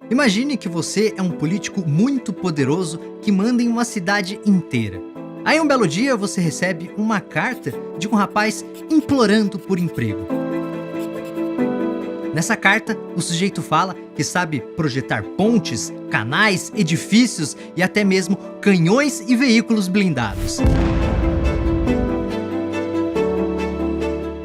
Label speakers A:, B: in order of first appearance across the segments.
A: Imagine que você é um político muito poderoso que manda em uma cidade inteira. Aí um belo dia você recebe uma carta de um rapaz implorando por emprego. Nessa carta, o sujeito fala que sabe projetar pontes, canais, edifícios e até mesmo canhões e veículos blindados.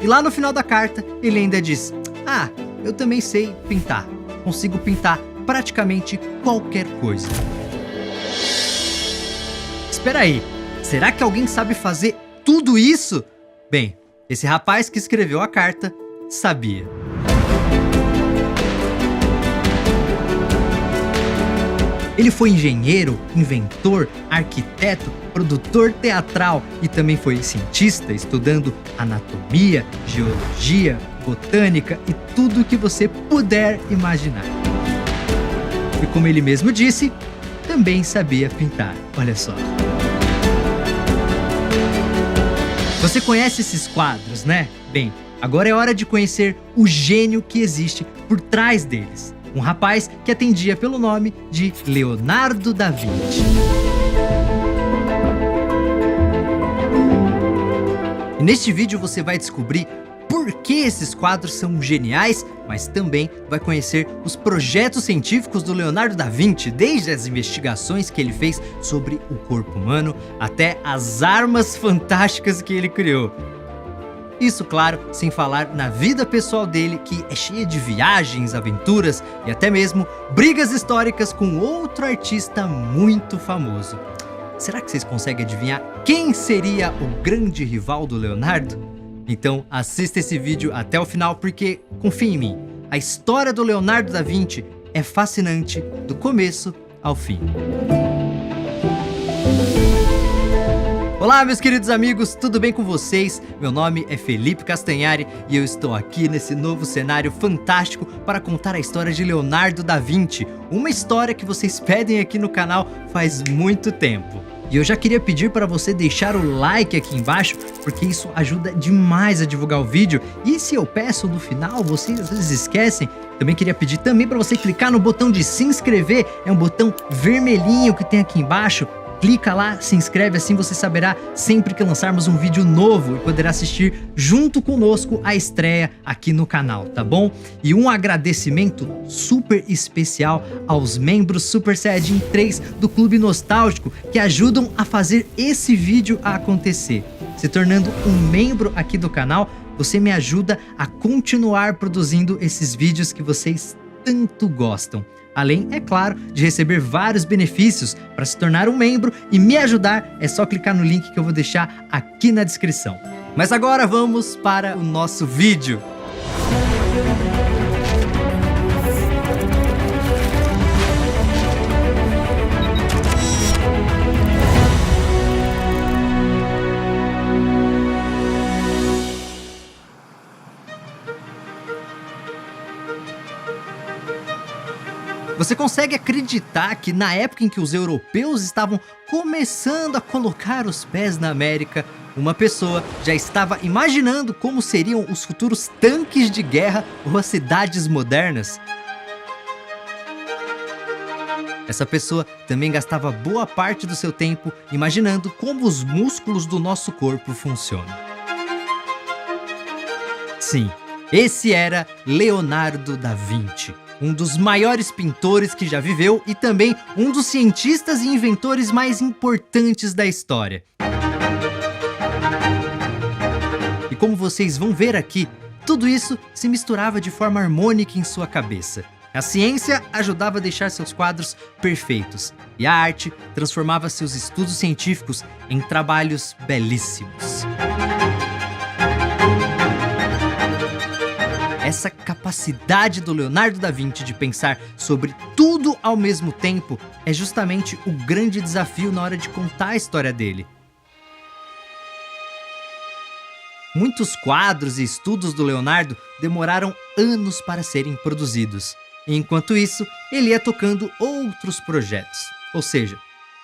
A: E lá no final da carta, ele ainda diz: "Ah, eu também sei pintar. Consigo pintar praticamente qualquer coisa." Espera aí, será que alguém sabe fazer tudo isso? Bem, esse rapaz que escreveu a carta sabia. Ele foi engenheiro, inventor, arquiteto, produtor teatral e também foi cientista, estudando anatomia, geologia, botânica e tudo o que você puder imaginar. E como ele mesmo disse, também sabia pintar, olha só. Você conhece esses quadros, né? Bem, agora é hora de conhecer o gênio que existe por trás deles. Um rapaz que atendia pelo nome de Leonardo da Vinci. E neste vídeo você vai descobrir por que esses quadros são geniais, mas também vai conhecer os projetos científicos do Leonardo da Vinci, desde as investigações que ele fez sobre o corpo humano até as armas fantásticas que ele criou. Isso, claro, sem falar na vida pessoal dele, que é cheia de viagens, aventuras e até mesmo brigas históricas com outro artista muito famoso. Será que vocês conseguem adivinhar quem seria o grande rival do Leonardo? Então assista esse vídeo até o final porque, confia em mim, a história do Leonardo da Vinci é fascinante do começo ao fim. Olá, meus queridos amigos, tudo bem com vocês? Meu nome é Felipe Castanhari e eu estou aqui nesse novo cenário fantástico para contar a história de Leonardo da Vinci, uma história que vocês pedem aqui no canal faz muito tempo. E eu já queria pedir para você deixar o like aqui embaixo, porque isso ajuda demais a divulgar o vídeo. E se eu peço no final, vocês às vezes esquecem, também queria pedir também para você clicar no botão de se inscrever, é um botão vermelhinho que tem aqui embaixo. Clica lá, se inscreve, assim você saberá sempre que lançarmos um vídeo novo e poderá assistir junto conosco a estreia aqui no canal, tá bom? E um agradecimento super especial aos membros Super Saiyajin 3 do Clube Nostálgico que ajudam a fazer esse vídeo acontecer. Se tornando um membro aqui do canal, você me ajuda a continuar produzindo esses vídeos que vocês tanto gostam. Além, é claro, de receber vários benefícios. Para se tornar um membro e me ajudar, é só clicar no link que eu vou deixar aqui na descrição. Mas agora vamos para o nosso vídeo. Você consegue acreditar que na época em que os europeus estavam começando a colocar os pés na América, uma pessoa já estava imaginando como seriam os futuros tanques de guerra ou as cidades modernas? Essa pessoa também gastava boa parte do seu tempo imaginando como os músculos do nosso corpo funcionam. Sim, esse era Leonardo da Vinci. Um dos maiores pintores que já viveu e também um dos cientistas e inventores mais importantes da história. E como vocês vão ver aqui, tudo isso se misturava de forma harmônica em sua cabeça. A ciência ajudava a deixar seus quadros perfeitos e a arte transformava seus estudos científicos em trabalhos belíssimos. Essa capacidade do Leonardo da Vinci de pensar sobre tudo ao mesmo tempo é justamente o grande desafio na hora de contar a história dele. Muitos quadros e estudos do Leonardo demoraram anos para serem produzidos. E enquanto isso, ele ia tocando outros projetos. Ou seja,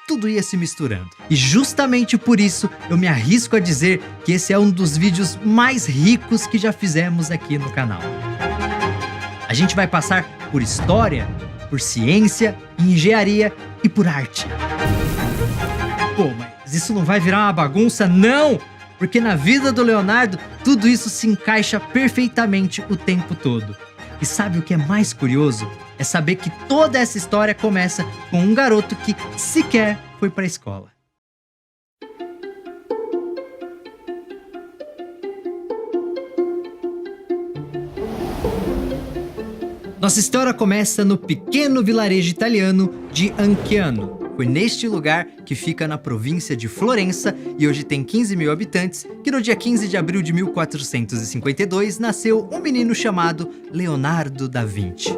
A: tudo ia se misturando. E justamente por isso eu me arrisco a dizer que esse é um dos vídeos mais ricos que já fizemos aqui no canal. A gente vai passar por história, por ciência, engenharia e por arte. Pô, mas isso não vai virar uma bagunça, não! Porque na vida do Leonardo, tudo isso se encaixa perfeitamente o tempo todo. E sabe o que é mais curioso? É saber que toda essa história começa com um garoto que sequer foi para a escola. Nossa história começa no pequeno vilarejo italiano de Anciano. Foi neste lugar, que fica na província de Florença e hoje tem 15 mil habitantes, que no dia 15 de abril de 1452 nasceu um menino chamado Leonardo da Vinci.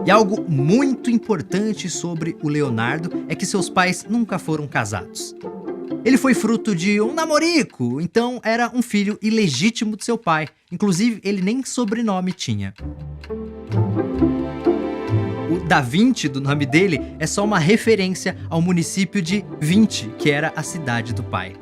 A: E algo muito importante sobre o Leonardo é que seus pais nunca foram casados. Ele foi fruto de um namorico, então era um filho ilegítimo de seu pai. Inclusive, ele nem sobrenome tinha. O Da Vinci, do nome dele, é só uma referência ao município de Vinci, que era a cidade do pai.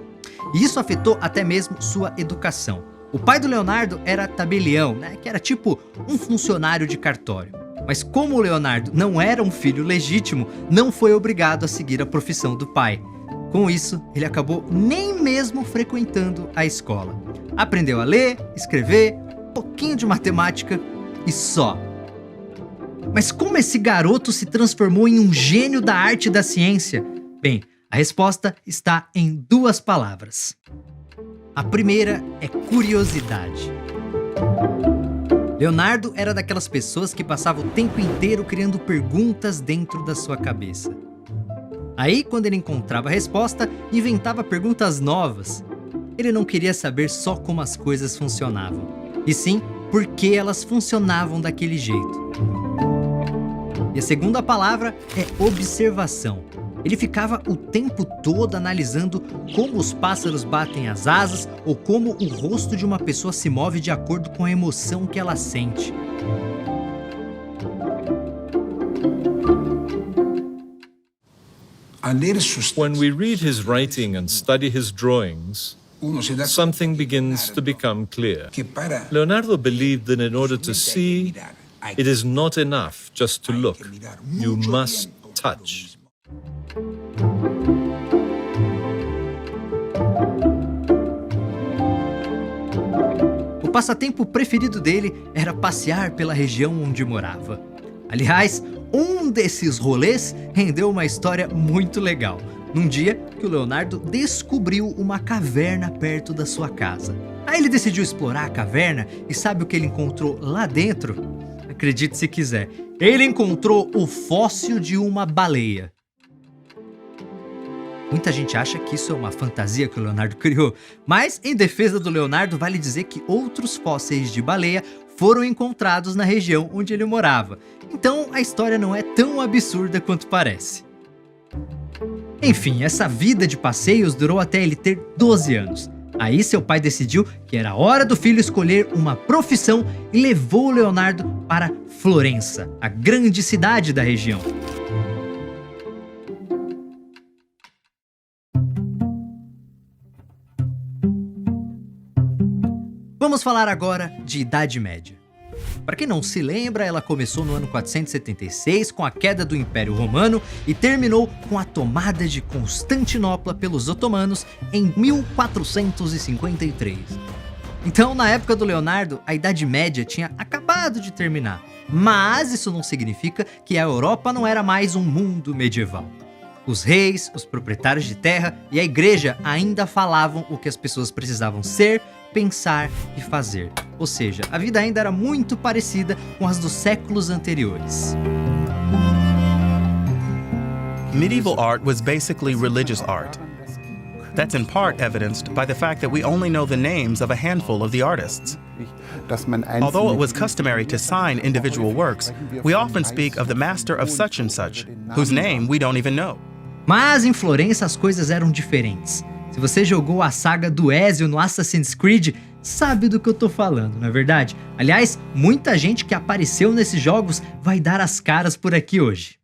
A: E isso afetou até mesmo sua educação. O pai do Leonardo era tabelião, que era tipo um funcionário de cartório. Mas como o Leonardo não era um filho legítimo, não foi obrigado a seguir a profissão do pai. Com isso, ele acabou nem mesmo frequentando a escola. Aprendeu a ler, escrever, um pouquinho de matemática e só. Mas como esse garoto se transformou em um gênio da arte e da ciência? Bem, a resposta está em duas palavras. A primeira é curiosidade. Leonardo era daquelas pessoas que passava o tempo inteiro criando perguntas dentro da sua cabeça. Aí, quando ele encontrava a resposta, inventava perguntas novas. Ele não queria saber só como as coisas funcionavam, e sim por que elas funcionavam daquele jeito. E a segunda palavra é observação. Ele ficava o tempo todo analisando como os pássaros batem as asas ou como o rosto de uma pessoa se move de acordo com a emoção que ela sente.
B: When we read his writing and study his drawings, something begins to become clear. Leonardo believed that in order to see, it is not enough just to look. You must touch.
A: O passatempo preferido dele era passear pela região onde morava. Aliás, um desses rolês rendeu uma história muito legal. Num dia que o Leonardo descobriu uma caverna perto da sua casa. Aí ele decidiu explorar a caverna e sabe o que ele encontrou lá dentro? Acredite se quiser, ele encontrou o fóssil de uma baleia. Muita gente acha que isso é uma fantasia que o Leonardo criou, mas em defesa do Leonardo vale dizer que outros fósseis de baleia foram encontrados na região onde ele morava. Então a história não é tão absurda quanto parece. Enfim, essa vida de passeios durou até ele ter 12 anos. Aí seu pai decidiu que era hora do filho escolher uma profissão e levou o Leonardo para Florença, a grande cidade da região. Vamos falar agora de Idade Média. Para quem não se lembra, ela começou no ano 476 com a queda do Império Romano e terminou com a tomada de Constantinopla pelos otomanos em 1453. Então, na época do Leonardo, a Idade Média tinha acabado de terminar. Mas isso não significa que a Europa não era mais um mundo medieval. Os reis, os proprietários de terra e a igreja ainda falavam o que as pessoas precisavam ser, pensar e fazer. Ou seja, a vida ainda era muito parecida com as dos séculos anteriores.
C: Medieval art was basically religious art. That's in part evidenced by the fact that we only know the names of a handful of the artists. Although it was customary to sign individual works, we often speak of the master of such and such, whose name we don't even know.
A: Mas em Florença as coisas eram diferentes. Se você jogou a saga do Ezio no Assassin's Creed, sabe do que eu tô falando, não é verdade? Aliás, muita gente que apareceu nesses jogos vai dar as caras por aqui hoje.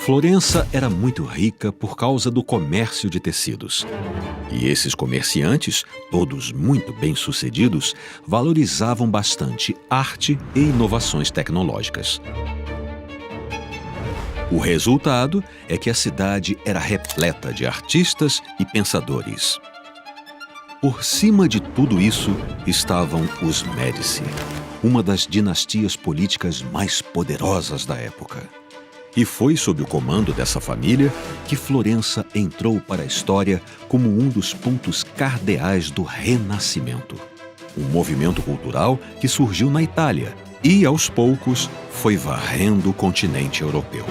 D: Florença era muito rica por causa do comércio de tecidos. E esses comerciantes, todos muito bem-sucedidos, valorizavam bastante arte e inovações tecnológicas. O resultado é que a cidade era repleta de artistas e pensadores. Por cima de tudo isso estavam os Médici, uma das dinastias políticas mais poderosas da época. E foi sob o comando dessa família que Florença entrou para a história como um dos pontos cardeais do Renascimento. Um movimento cultural que surgiu na Itália e, aos poucos, foi varrendo o continente europeu.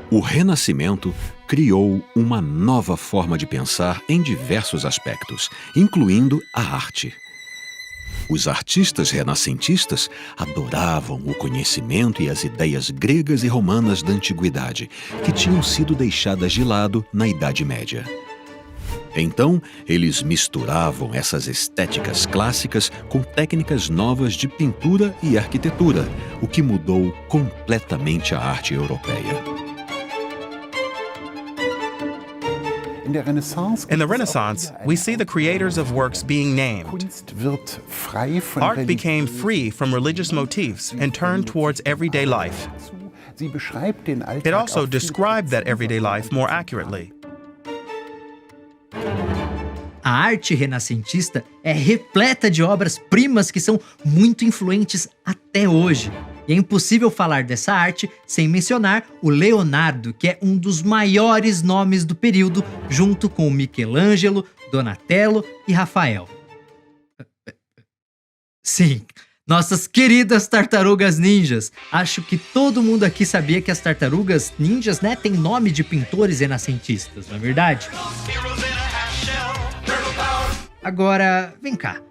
D: O Renascimento criou uma nova forma de pensar em diversos aspectos, incluindo a arte. Os artistas renascentistas adoravam o conhecimento e as ideias gregas e romanas da antiguidade, que tinham sido deixadas de lado na Idade Média. Então, eles misturavam essas estéticas clássicas com técnicas novas de pintura e arquitetura, o que mudou completamente a arte europeia.
C: In the Renaissance, we see the creators of works being named. Art became free from religious motifs and turned towards everyday life. It also described that everyday life more accurately.
A: A arte renascentista é repleta de obras-primas que são muito influentes até hoje. E é impossível falar dessa arte sem mencionar o Leonardo, que é um dos maiores nomes do período, junto com Michelangelo, Donatello e Rafael. Sim, nossas queridas tartarugas ninjas. Acho que todo mundo aqui sabia que as tartarugas ninjas, né, têm nome de pintores renascentistas, não é verdade? Agora, vem cá.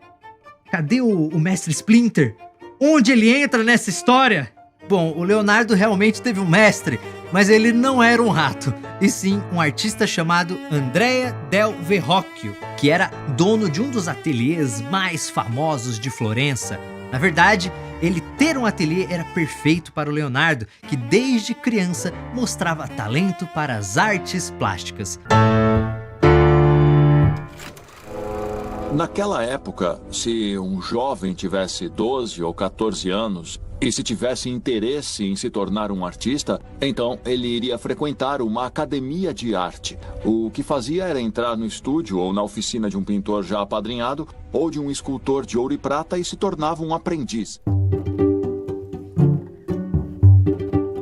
A: Cadê o mestre Splinter? Onde ele entra nessa história? Bom, o Leonardo realmente teve um mestre, mas ele não era um rato, e sim um artista chamado Andrea del Verrocchio, que era dono de um dos ateliês mais famosos de Florença. Na verdade, ele ter um ateliê era perfeito para o Leonardo, que desde criança mostrava talento para as artes plásticas.
E: Naquela época, se um jovem tivesse 12 ou 14 anos e se tivesse interesse em se tornar um artista, então ele iria frequentar uma academia de arte. O que fazia era entrar no estúdio ou na oficina de um pintor já apadrinhado ou de um escultor de ouro e prata e se tornava um aprendiz.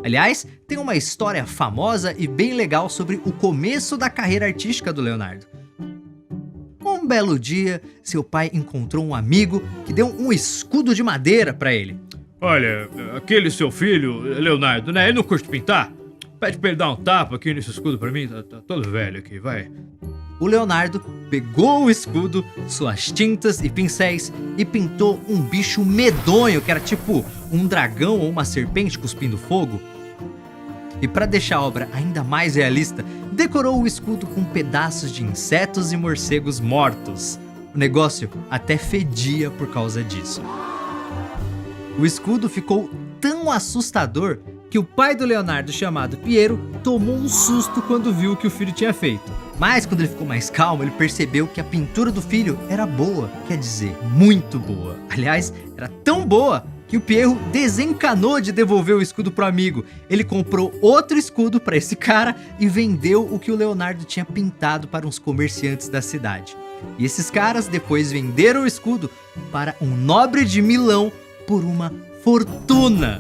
A: Aliás, tem uma história famosa e bem legal sobre o começo da carreira artística do Leonardo. Um belo dia, seu pai encontrou um amigo que deu um escudo de madeira para ele.
F: Olha, aquele seu filho, Leonardo, né? Ele não curte pintar? Pede pra ele dar um tapa aqui nesse escudo pra mim, tá todo velho aqui, vai.
A: O Leonardo pegou o escudo, suas tintas e pincéis e pintou um bicho medonho, que era tipo um dragão ou uma serpente cuspindo fogo. E para deixar a obra ainda mais realista, decorou o escudo com pedaços de insetos e morcegos mortos. O negócio até fedia por causa disso. O escudo ficou tão assustador que o pai do Leonardo, chamado Piero, tomou um susto quando viu o que o filho tinha feito. Mas quando ele ficou mais calmo, ele percebeu que a pintura do filho era boa, quer dizer, muito boa. Aliás, era tão boa que o Piero desencanou de devolver o escudo pro amigo. Ele comprou outro escudo para esse cara e vendeu o que o Leonardo tinha pintado para uns comerciantes da cidade. E esses caras depois venderam o escudo para um nobre de Milão por uma fortuna.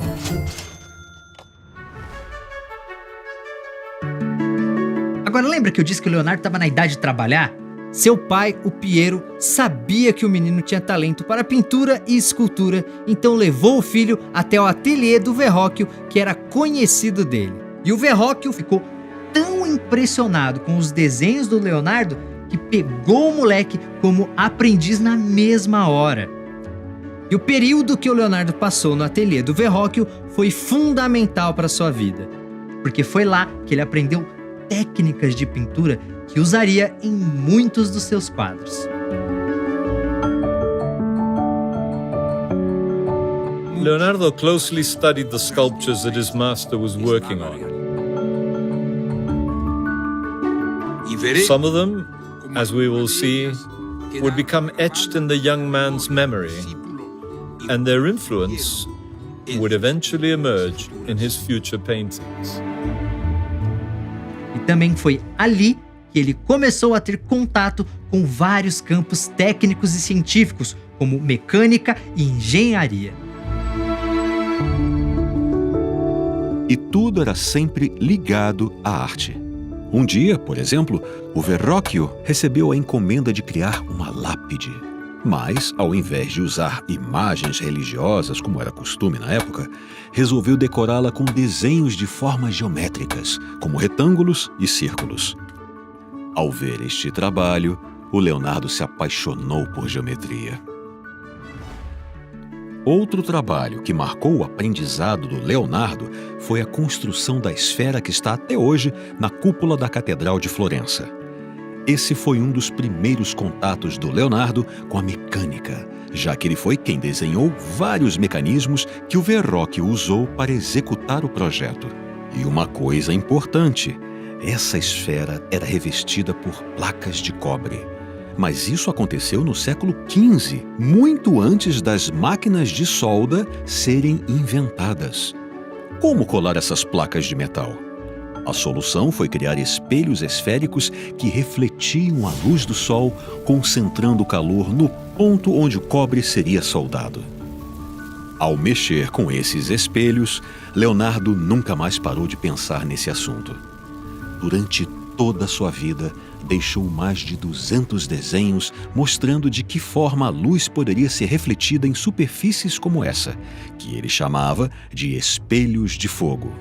A: Agora lembra que eu disse que o Leonardo estava na idade de trabalhar? Seu pai, o Piero, sabia que o menino tinha talento para pintura e escultura, então levou o filho até o ateliê do Verrocchio, que era conhecido dele. E o Verrocchio ficou tão impressionado com os desenhos do Leonardo que pegou o moleque como aprendiz na mesma hora. E o período que o Leonardo passou no ateliê do Verrocchio foi fundamental para sua vida, porque foi lá que ele aprendeu técnicas de pintura que usaria em muitos dos seus quadros.
B: Leonardo closely studied the sculptures that his master was working on. Some of them, as we will see, would become etched in the young man's memory, and their influence would eventually emerge in his future paintings.
A: E também foi ali que ele começou a ter contato com vários campos técnicos e científicos, como mecânica e engenharia.
D: E tudo era sempre ligado à arte. Um dia, por exemplo, o Verrocchio recebeu a encomenda de criar uma lápide. Mas, ao invés de usar imagens religiosas, como era costume na época, resolveu decorá-la com desenhos de formas geométricas, como retângulos e círculos. Ao ver este trabalho, o Leonardo se apaixonou por geometria. Outro trabalho que marcou o aprendizado do Leonardo foi a construção da esfera que está até hoje na cúpula da Catedral de Florença. Esse foi um dos primeiros contatos do Leonardo com a mecânica, já que ele foi quem desenhou vários mecanismos que o Verrocchio usou para executar o projeto. E uma coisa importante, essa esfera era revestida por placas de cobre. Mas isso aconteceu no século XV, muito antes das máquinas de solda serem inventadas. Como colar essas placas de metal? A solução foi criar espelhos esféricos que refletiam a luz do sol, concentrando o calor no ponto onde o cobre seria soldado. Ao mexer com esses espelhos, Leonardo nunca mais parou de pensar nesse assunto. Durante toda a sua vida, deixou mais de 200 desenhos mostrando de que forma a luz poderia ser refletida em superfícies como essa, que ele chamava de espelhos de fogo.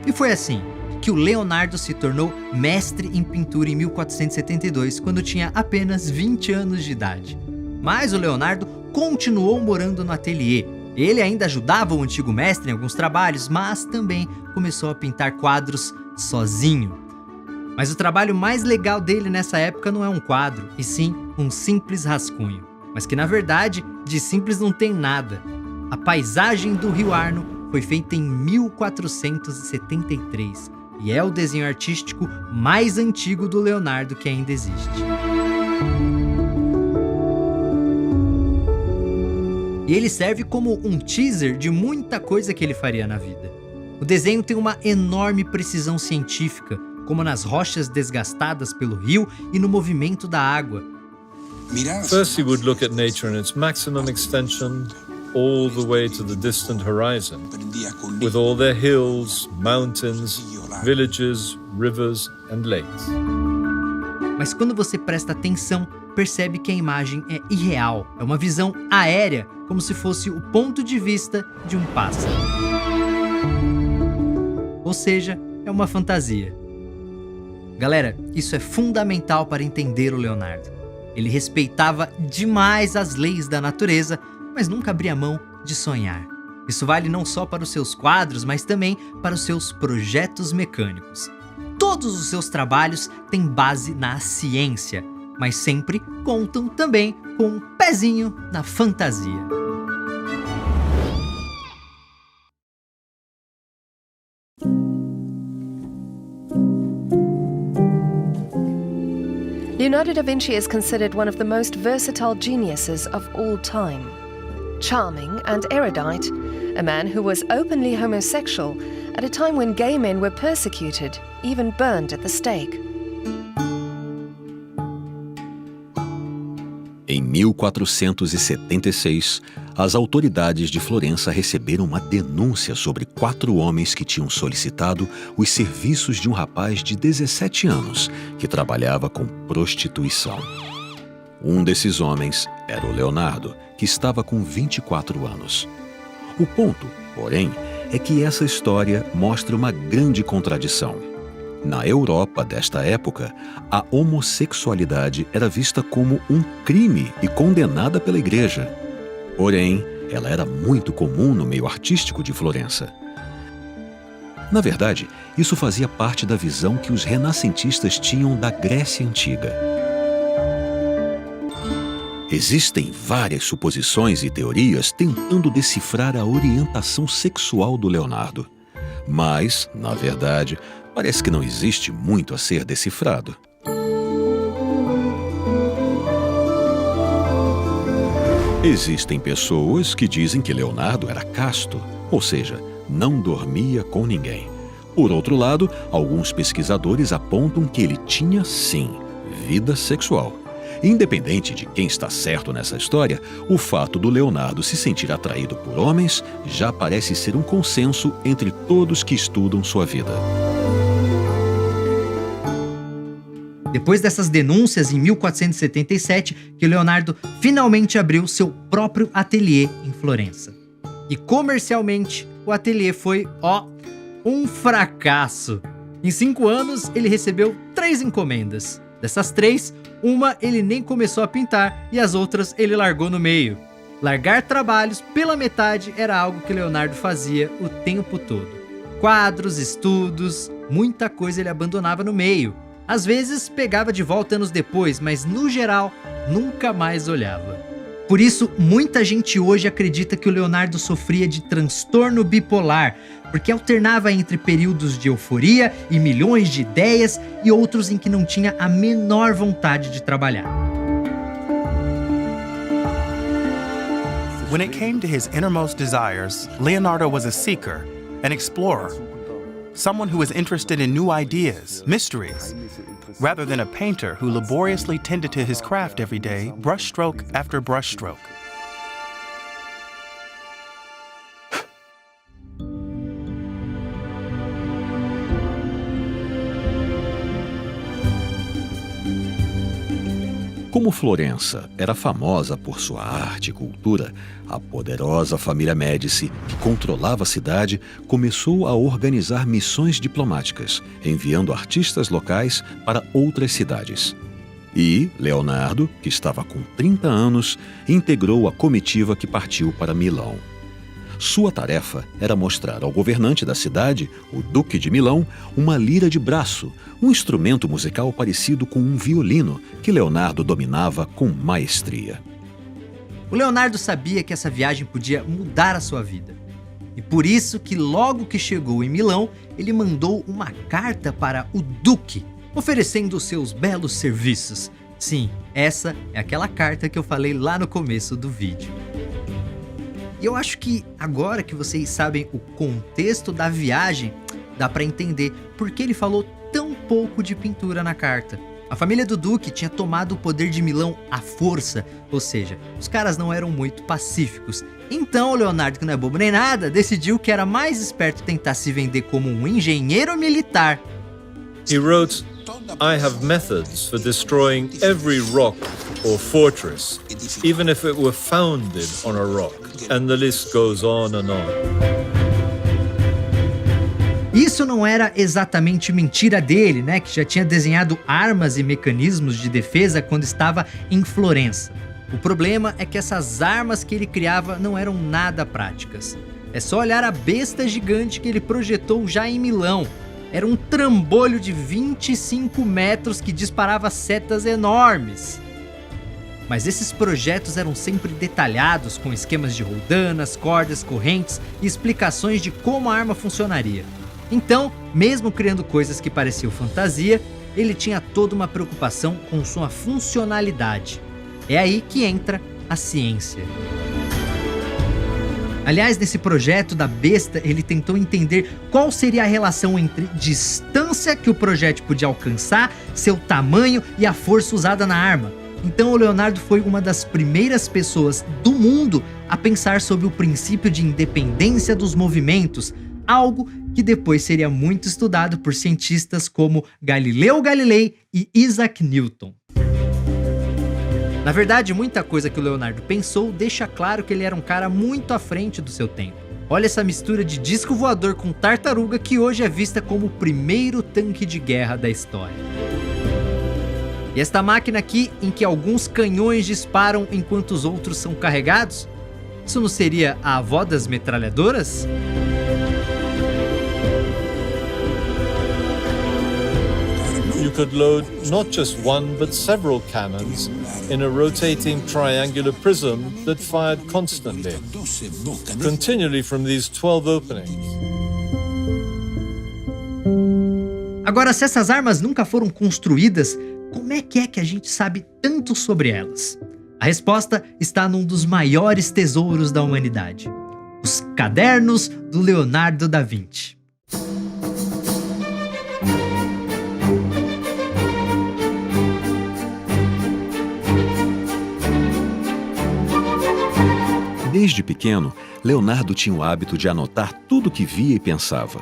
A: E foi assim que o Leonardo se tornou mestre em pintura em 1472, quando tinha apenas 20 anos de idade. Mas o Leonardo continuou morando no ateliê. Ele ainda ajudava o antigo mestre em alguns trabalhos, mas também começou a pintar quadros sozinho. Mas o trabalho mais legal dele nessa época não é um quadro, e sim um simples rascunho. Mas que na verdade, de simples não tem nada. A paisagem do Rio Arno foi feita em 1473 e é o desenho artístico mais antigo do Leonardo que ainda existe. E ele serve como um teaser de muita coisa que ele faria na vida. O desenho tem uma enorme precisão científica, como nas rochas desgastadas pelo rio e no movimento da água.
B: First, he would look at nature in its maximum extension, all the way to the distant horizon, with all their hills, mountains, villages, rivers and lakes.
A: Mas quando você presta atenção, percebe que a imagem é irreal. É uma visão aérea, como se fosse o ponto de vista de um pássaro. Ou seja, é uma fantasia. Galera, isso é fundamental para entender o Leonardo. Ele respeitava demais as leis da natureza, mas nunca abria mão de sonhar. Isso vale não só para os seus quadros, mas também para os seus projetos mecânicos. Todos os seus trabalhos têm base na ciência, mas sempre contam também com um pezinho na fantasia.
G: Leonardo da Vinci is considered one of the most versatile geniuses of all time. Charming and erudite, a man who was openly homosexual at a time when gay men were persecuted, even burned at the stake.
D: Em 1476, as autoridades de Florença receberam uma denúncia sobre 4 homens que tinham solicitado os serviços de um rapaz de 17 anos que trabalhava com prostituição. Um desses homens era o Leonardo, que estava com 24 anos. O ponto, porém, é que essa história mostra uma grande contradição. Na Europa desta época, a homossexualidade era vista como um crime e condenada pela igreja. Porém, ela era muito comum no meio artístico de Florença. Na verdade, isso fazia parte da visão que os renascentistas tinham da Grécia Antiga. Existem várias suposições e teorias tentando decifrar a orientação sexual do Leonardo. Mas, na verdade, parece que não existe muito a ser decifrado. Existem pessoas que dizem que Leonardo era casto, ou seja, não dormia com ninguém. Por outro lado, alguns pesquisadores apontam que ele tinha, sim, vida sexual. Independente de quem está certo nessa história, o fato do Leonardo se sentir atraído por homens já parece ser um consenso entre todos que estudam sua vida.
A: Depois dessas denúncias, em 1477, que Leonardo finalmente abriu seu próprio ateliê em Florença. E comercialmente, o ateliê foi, um fracasso. Em 5 anos, ele recebeu 3 encomendas. Dessas 3, uma ele nem começou a pintar e as outras ele largou no meio. Largar trabalhos pela metade era algo que Leonardo fazia o tempo todo. Quadros, estudos, muita coisa ele abandonava no meio. Às vezes pegava de volta anos depois, mas no geral nunca mais olhava. Por isso, muita gente hoje acredita que o Leonardo sofria de transtorno bipolar, porque alternava entre períodos de euforia e milhões de ideias e outros em que não tinha a menor vontade de trabalhar.
C: When it came to his innermost desires, Leonardo was a seeker, an explorer, someone who was interested in new ideas, mysteries, rather than a painter who laboriously tended to his craft every day, brushstroke after brushstroke.
D: Como Florença era famosa por sua arte e cultura, a poderosa família Médici, que controlava a cidade, começou a organizar missões diplomáticas, enviando artistas locais para outras cidades. E Leonardo, que estava com 30 anos, integrou a comitiva que partiu para Milão. Sua tarefa era mostrar ao governante da cidade, o Duque de Milão, uma lira de braço, um instrumento musical parecido com um violino que Leonardo dominava com maestria.
A: O Leonardo sabia que essa viagem podia mudar a sua vida. E por isso que logo que chegou em Milão, ele mandou uma carta para o Duque, oferecendo seus belos serviços. Sim, essa é aquela carta que eu falei lá no começo do vídeo. E eu acho que agora que vocês sabem o contexto da viagem, dá para entender por que ele falou tão pouco de pintura na carta. A família do Duque tinha tomado o poder de Milão à força, ou seja, os caras não eram muito pacíficos. Então o Leonardo, que não é bobo nem nada, decidiu que era mais esperto tentar se vender como um engenheiro militar.
B: He wrote, "I have methods for destroying every rock or fortress, even if it were founded on a rock." And the list goes on and on.
A: Isso não era exatamente mentira dele, né? Que já tinha desenhado armas e mecanismos de defesa quando estava em Florença. O problema é que essas armas que ele criava não eram nada práticas. É só olhar a besta gigante que ele projetou já em Milão. Era um trambolho de 25 metros que disparava setas enormes. Mas esses projetos eram sempre detalhados, com esquemas de roldanas, cordas, correntes e explicações de como a arma funcionaria. Então, mesmo criando coisas que pareciam fantasia, ele tinha toda uma preocupação com sua funcionalidade. É aí que entra a ciência. Aliás, nesse projeto da besta, ele tentou entender qual seria a relação entre distância que o projétil podia alcançar, seu tamanho e a força usada na arma. Então o Leonardo foi uma das primeiras pessoas do mundo a pensar sobre o princípio de independência dos movimentos, algo que depois seria muito estudado por cientistas como Galileu Galilei e Isaac Newton. Na verdade, muita coisa que o Leonardo pensou deixa claro que ele era um cara muito à frente do seu tempo. Olha essa mistura de disco voador com tartaruga que hoje é vista como o primeiro tanque de guerra da história. E esta máquina aqui, em que alguns canhões disparam enquanto os outros são carregados? Isso não seria a avó das metralhadoras?
B: You could load not just one but several cannons in a rotating triangular prism that fired constantly, continually from these 12 openings.
A: Agora, se essas armas nunca foram construídas, como é que a gente sabe tanto sobre elas? A resposta está num dos maiores tesouros da humanidade: os cadernos do Leonardo da Vinci.
D: Desde pequeno, Leonardo tinha o hábito de anotar tudo o que via e pensava.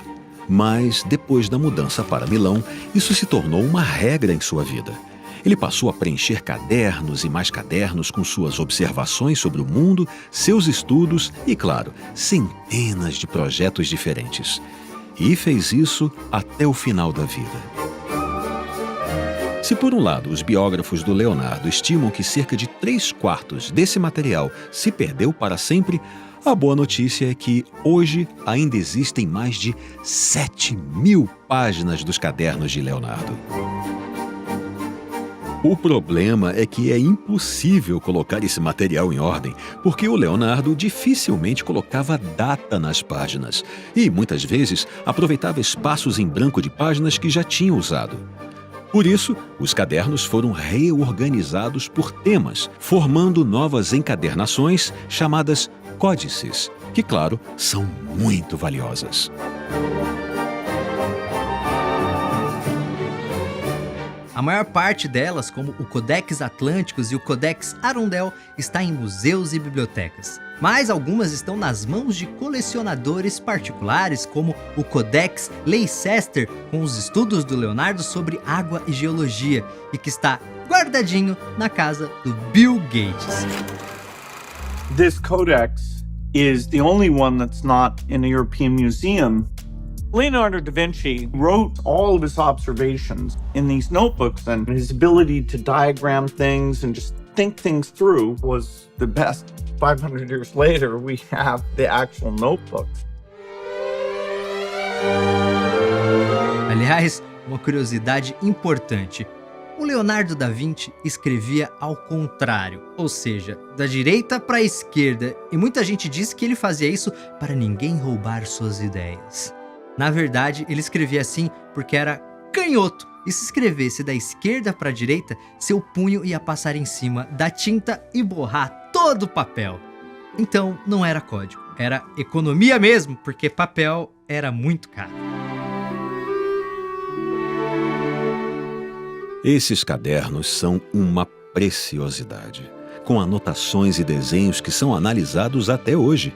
D: Mas, depois da mudança para Milão, isso se tornou uma regra em sua vida. Ele passou a preencher cadernos e mais cadernos com suas observações sobre o mundo, seus estudos e, claro, centenas de projetos diferentes. E fez isso até o final da vida. Se por um lado os biógrafos do Leonardo estimam que cerca de 3/4 desse material se perdeu para sempre, a boa notícia é que hoje ainda existem mais de 7.000 páginas dos cadernos de Leonardo. O problema é que é impossível colocar esse material em ordem, porque o Leonardo dificilmente colocava data nas páginas e, muitas vezes, aproveitava espaços em branco de páginas que já tinha usado. Por isso, os cadernos foram reorganizados por temas, formando novas encadernações chamadas códices, que, claro, são muito valiosas.
A: A maior parte delas, como o Codex Atlânticos e o Codex Arundel, está em museus e bibliotecas. Mas algumas estão nas mãos de colecionadores particulares, como o Codex Leicester, com os estudos do Leonardo sobre água e geologia, e que está guardadinho na casa do Bill Gates.
H: This codex is the only one that's not in a European museum. Leonardo da Vinci wrote all of his observations in these notebooks, and his ability to diagram things and just think things through was the best. 500 years later, we have the actual notebooks.
A: Aliás, uma curiosidade importante: o Leonardo da Vinci escrevia ao contrário, ou seja, da direita para a esquerda, e muita gente diz que ele fazia isso para ninguém roubar suas ideias. Na verdade, ele escrevia assim porque era canhoto, e se escrevesse da esquerda para a direita, seu punho ia passar em cima da tinta e borrar todo o papel. Então não era código, era economia mesmo, porque papel era muito caro.
D: Esses cadernos são uma preciosidade, com anotações e desenhos que são analisados até hoje.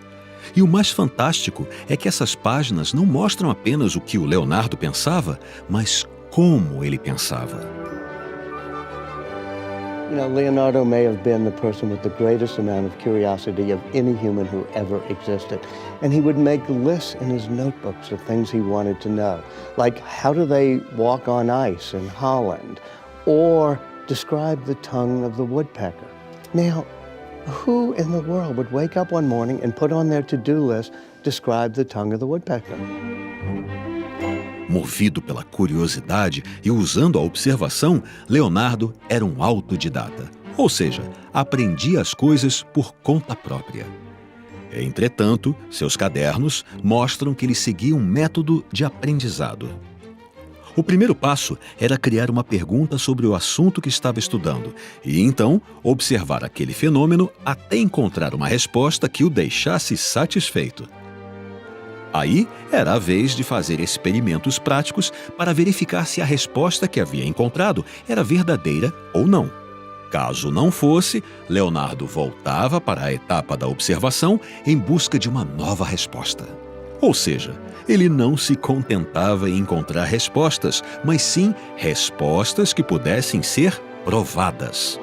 D: E o mais fantástico é que essas páginas não mostram apenas o que o Leonardo pensava, mas como ele pensava.
I: You know, Leonardo may have been the person with the greatest amount of curiosity of any human who ever existed. And he would make lists in his notebooks of things he wanted to know, like how do they walk on ice in Holland, or describe the tongue of the woodpecker. Now, who in the world would wake up one morning and put on their to-do list, describe the tongue of the woodpecker?
D: Movido pela curiosidade e usando a observação, Leonardo era um autodidata, ou seja, aprendia as coisas por conta própria. Entretanto, seus cadernos mostram que ele seguia um método de aprendizado. O primeiro passo era criar uma pergunta sobre o assunto que estava estudando e, então, observar aquele fenômeno até encontrar uma resposta que o deixasse satisfeito. Aí era a vez de fazer experimentos práticos para verificar se a resposta que havia encontrado era verdadeira ou não. Caso não fosse, Leonardo voltava para a etapa da observação em busca de uma nova resposta. Ou seja, ele não se contentava em encontrar respostas, mas sim respostas que pudessem ser provadas.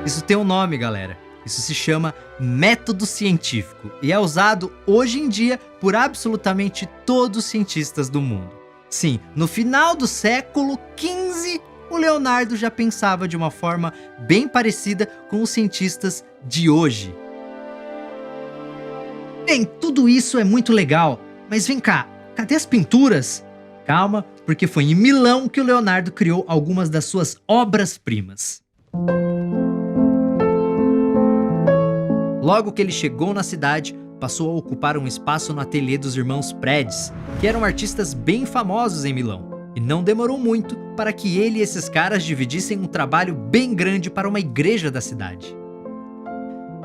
A: Isso tem um nome, galera. Isso se chama método científico e é usado hoje em dia por absolutamente todos os cientistas do mundo. Sim, no final do século XV, o Leonardo já pensava de uma forma bem parecida com os cientistas de hoje. Bem, tudo isso é muito legal, mas vem cá, cadê as pinturas? Calma, porque foi em Milão que o Leonardo criou algumas das suas obras-primas. Logo que ele chegou na cidade, passou a ocupar um espaço no ateliê dos irmãos Prédice, que eram artistas bem famosos em Milão. E não demorou muito para que ele e esses caras dividissem um trabalho bem grande para uma igreja da cidade.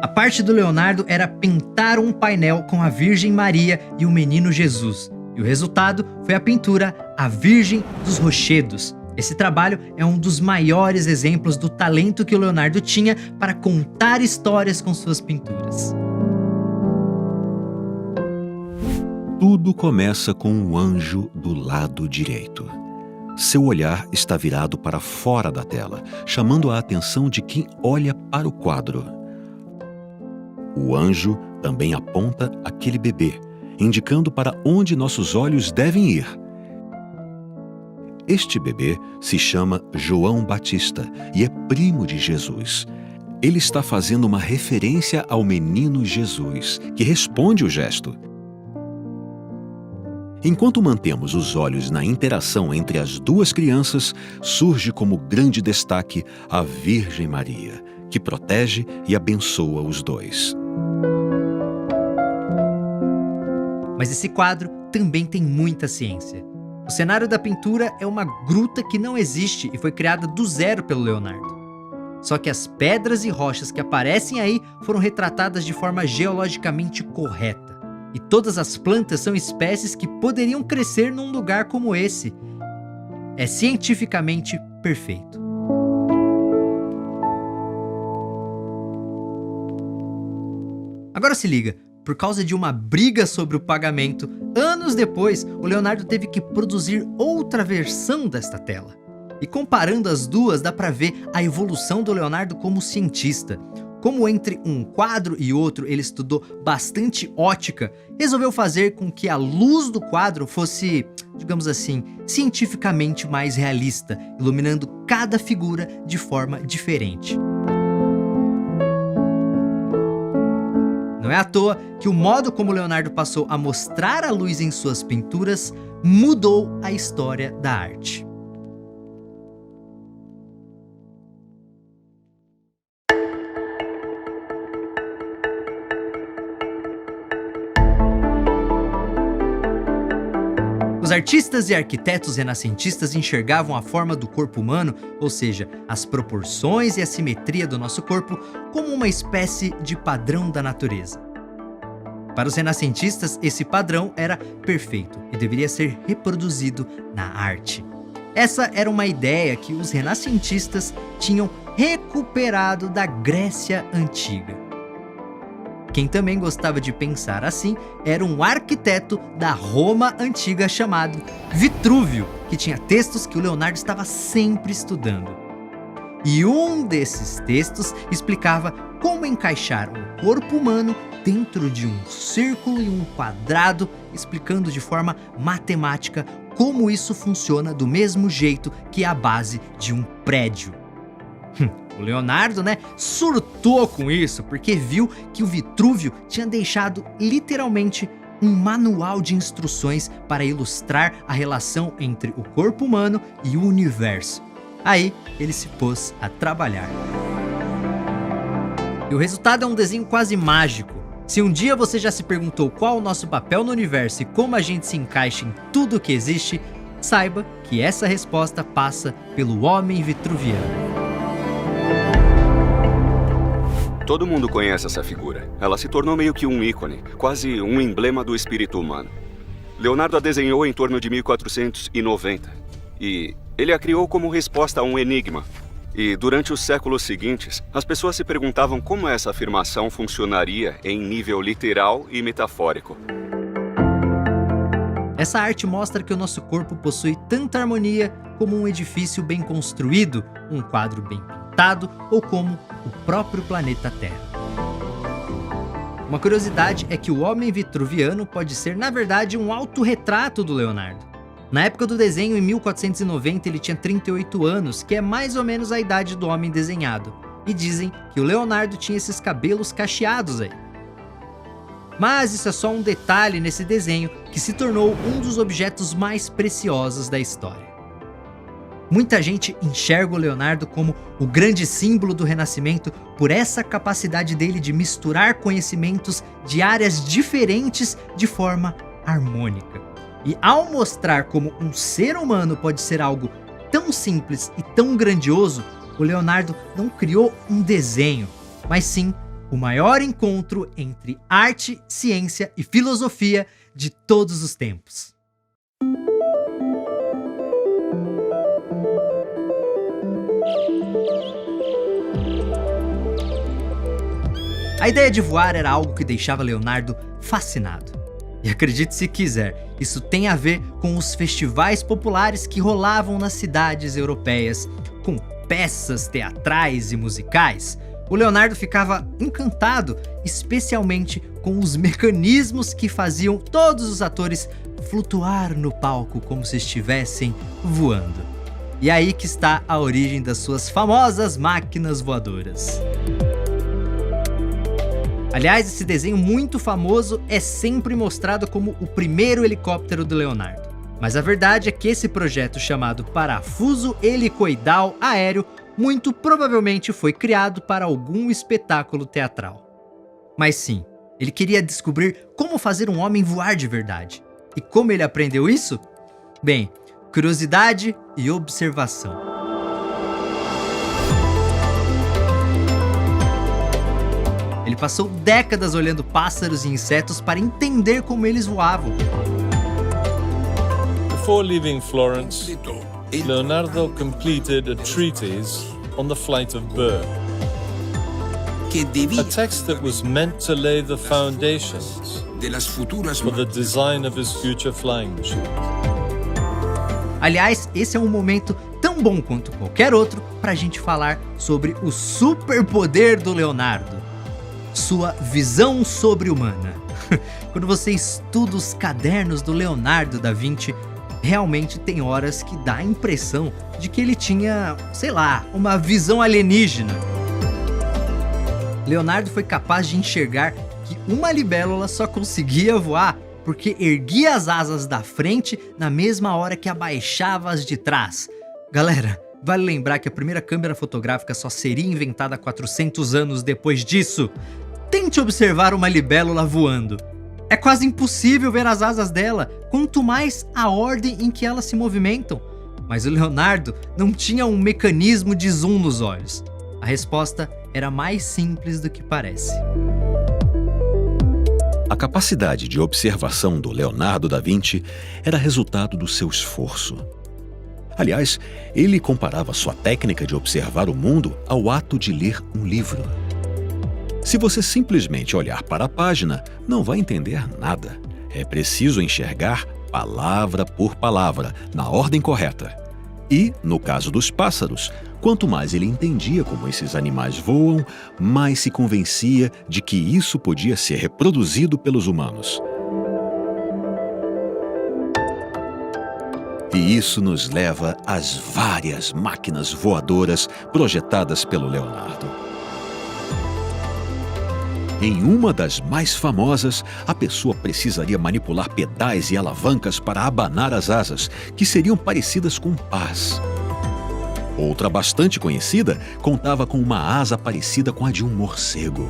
A: A parte do Leonardo era pintar um painel com a Virgem Maria e o Menino Jesus. E o resultado foi a pintura A Virgem dos Rochedos. Esse trabalho é um dos maiores exemplos do talento que o Leonardo tinha para contar histórias com suas pinturas.
D: Tudo começa com um anjo do lado direito. Seu olhar está virado para fora da tela, chamando a atenção de quem olha para o quadro. O anjo também aponta aquele bebê, indicando para onde nossos olhos devem ir. Este bebê se chama João Batista e é primo de Jesus. Ele está fazendo uma referência ao menino Jesus, que responde o gesto. Enquanto mantemos os olhos na interação entre as duas crianças, surge como grande destaque a Virgem Maria, que protege e abençoa os dois.
A: Mas esse quadro também tem muita ciência. O cenário da pintura é uma gruta que não existe e foi criada do zero pelo Leonardo. Só que as pedras e rochas que aparecem aí foram retratadas de forma geologicamente correta. E todas as plantas são espécies que poderiam crescer num lugar como esse. É cientificamente perfeito. Agora se liga, por causa de uma briga sobre o pagamento, anos depois, o Leonardo teve que produzir outra versão desta tela. E comparando as duas, dá pra ver a evolução do Leonardo como cientista. Como entre um quadro e outro ele estudou bastante ótica, resolveu fazer com que a luz do quadro fosse, digamos assim, cientificamente mais realista, iluminando cada figura de forma diferente. Não é à toa que o modo como Leonardo passou a mostrar a luz em suas pinturas mudou a história da arte. Os artistas e arquitetos renascentistas enxergavam a forma do corpo humano, ou seja, as proporções e a simetria do nosso corpo, como uma espécie de padrão da natureza. Para os renascentistas, esse padrão era perfeito e deveria ser reproduzido na arte. Essa era uma ideia que os renascentistas tinham recuperado da Grécia Antiga. Quem também gostava de pensar assim era um arquiteto da Roma Antiga chamado Vitrúvio, que tinha textos que o Leonardo estava sempre estudando. E um desses textos explicava como encaixar o corpo humano dentro de um círculo e um quadrado, explicando de forma matemática como isso funciona do mesmo jeito que a base de um prédio. O Leonardo, surtou com isso, porque viu que o Vitrúvio tinha deixado literalmente um manual de instruções para ilustrar a relação entre o corpo humano e o universo. Aí ele se pôs a trabalhar. E o resultado é um desenho quase mágico. Se um dia você já se perguntou qual o nosso papel no universo e como a gente se encaixa em tudo que existe, saiba que essa resposta passa pelo homem vitruviano.
J: Todo mundo conhece essa figura. Ela se tornou meio que um ícone, quase um emblema do espírito humano. Leonardo a desenhou em torno de 1490 e ele a criou como resposta a um enigma. E durante os séculos seguintes, as pessoas se perguntavam como essa afirmação funcionaria em nível literal e metafórico.
A: Essa arte mostra que o nosso corpo possui tanta harmonia como um edifício bem construído, um quadro bem pintado ou como o próprio planeta Terra. Uma curiosidade é que o homem vitruviano pode ser, na verdade, um autorretrato do Leonardo. Na época do desenho, em 1490, ele tinha 38 anos, que é mais ou menos a idade do homem desenhado. E dizem que o Leonardo tinha esses cabelos cacheados aí. Mas isso é só um detalhe nesse desenho que se tornou um dos objetos mais preciosos da história. Muita gente enxerga o Leonardo como o grande símbolo do Renascimento por essa capacidade dele de misturar conhecimentos de áreas diferentes de forma harmônica. E ao mostrar como um ser humano pode ser algo tão simples e tão grandioso, o Leonardo não criou um desenho, mas sim o maior encontro entre arte, ciência e filosofia de todos os tempos. A ideia de voar era algo que deixava Leonardo fascinado. E acredite se quiser, isso tem a ver com os festivais populares que rolavam nas cidades europeias, com peças teatrais e musicais. O Leonardo ficava encantado, especialmente com os mecanismos que faziam todos os atores flutuar no palco como se estivessem voando. E aí que está a origem das suas famosas máquinas voadoras. Aliás, esse desenho muito famoso é sempre mostrado como o primeiro helicóptero do Leonardo. Mas a verdade é que esse projeto chamado parafuso helicoidal aéreo muito provavelmente foi criado para algum espetáculo teatral. Mas sim, ele queria descobrir como fazer um homem voar de verdade. E como ele aprendeu isso? Bem, curiosidade e observação. Ele passou décadas olhando pássaros e insetos para entender como eles voavam.
B: Before leaving Florence, Leonardo completed a treatise on the flight of birds. A text that was meant to lay the foundations for the design of his future flying machine.
A: Aliás, esse é um momento tão bom quanto qualquer outro para a gente falar sobre o superpoder do Leonardo. Sua visão sobre-humana. Quando você estuda os cadernos do Leonardo da Vinci, realmente tem horas que dá a impressão de que ele tinha, sei lá, uma visão alienígena. Leonardo foi capaz de enxergar que uma libélula só conseguia voar porque erguia as asas da frente na mesma hora que abaixava as de trás. Galera, vale lembrar que a primeira câmera fotográfica só seria inventada 400 anos depois disso. Tente observar uma libélula voando. É quase impossível ver as asas dela, quanto mais a ordem em que elas se movimentam. Mas o Leonardo não tinha um mecanismo de zoom nos olhos. A resposta era mais simples do que parece.
D: A capacidade de observação do Leonardo da Vinci era resultado do seu esforço. Aliás, ele comparava sua técnica de observar o mundo ao ato de ler um livro. Se você simplesmente olhar para a página, não vai entender nada. É preciso enxergar palavra por palavra, na ordem correta. E, no caso dos pássaros, quanto mais ele entendia como esses animais voam, mais se convencia de que isso podia ser reproduzido pelos humanos. E isso nos leva às várias máquinas voadoras projetadas pelo Leonardo. Em uma das mais famosas, a pessoa precisaria manipular pedais e alavancas para abanar as asas, que seriam parecidas com pás. Outra bastante conhecida contava com uma asa parecida com a de um morcego.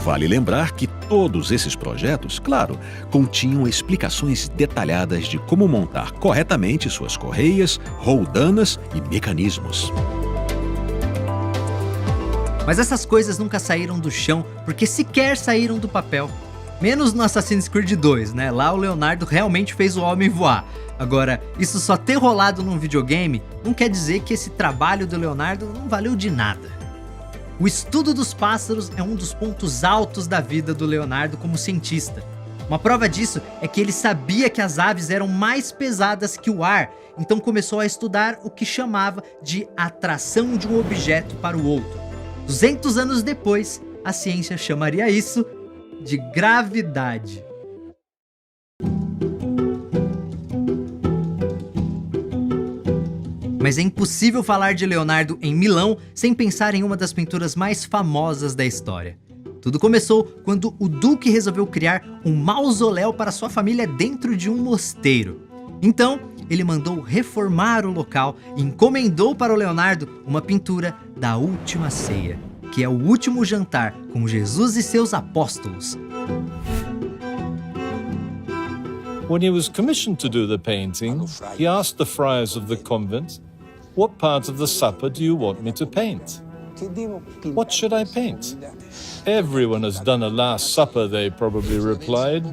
D: Vale lembrar que todos esses projetos, claro, continham explicações detalhadas de como montar corretamente suas correias, roldanas e mecanismos.
A: Mas essas coisas nunca saíram do chão, porque sequer saíram do papel. Menos no Assassin's Creed 2, né? Lá o Leonardo realmente fez o homem voar. Agora, isso só ter rolado num videogame não quer dizer que esse trabalho do Leonardo não valeu de nada. O estudo dos pássaros é um dos pontos altos da vida do Leonardo como cientista. Uma prova disso é que ele sabia que as aves eram mais pesadas que o ar, então começou a estudar o que chamava de atração de um objeto para o outro. 200 anos depois, a ciência chamaria isso de gravidade. Mas é impossível falar de Leonardo em Milão sem pensar em uma das pinturas mais famosas da história. Tudo começou quando o Duque resolveu criar um mausoléu para sua família dentro de um mosteiro. Então, ele mandou reformar o local e encomendou para o Leonardo uma pintura da Última Ceia, que é o último jantar com Jesus e seus apóstolos.
B: When he was commissioned to do the painting, he asked the friars of the convent, "What part of the supper do you want me to paint? What should I paint?" "Everyone has done a Last Supper," they probably replied.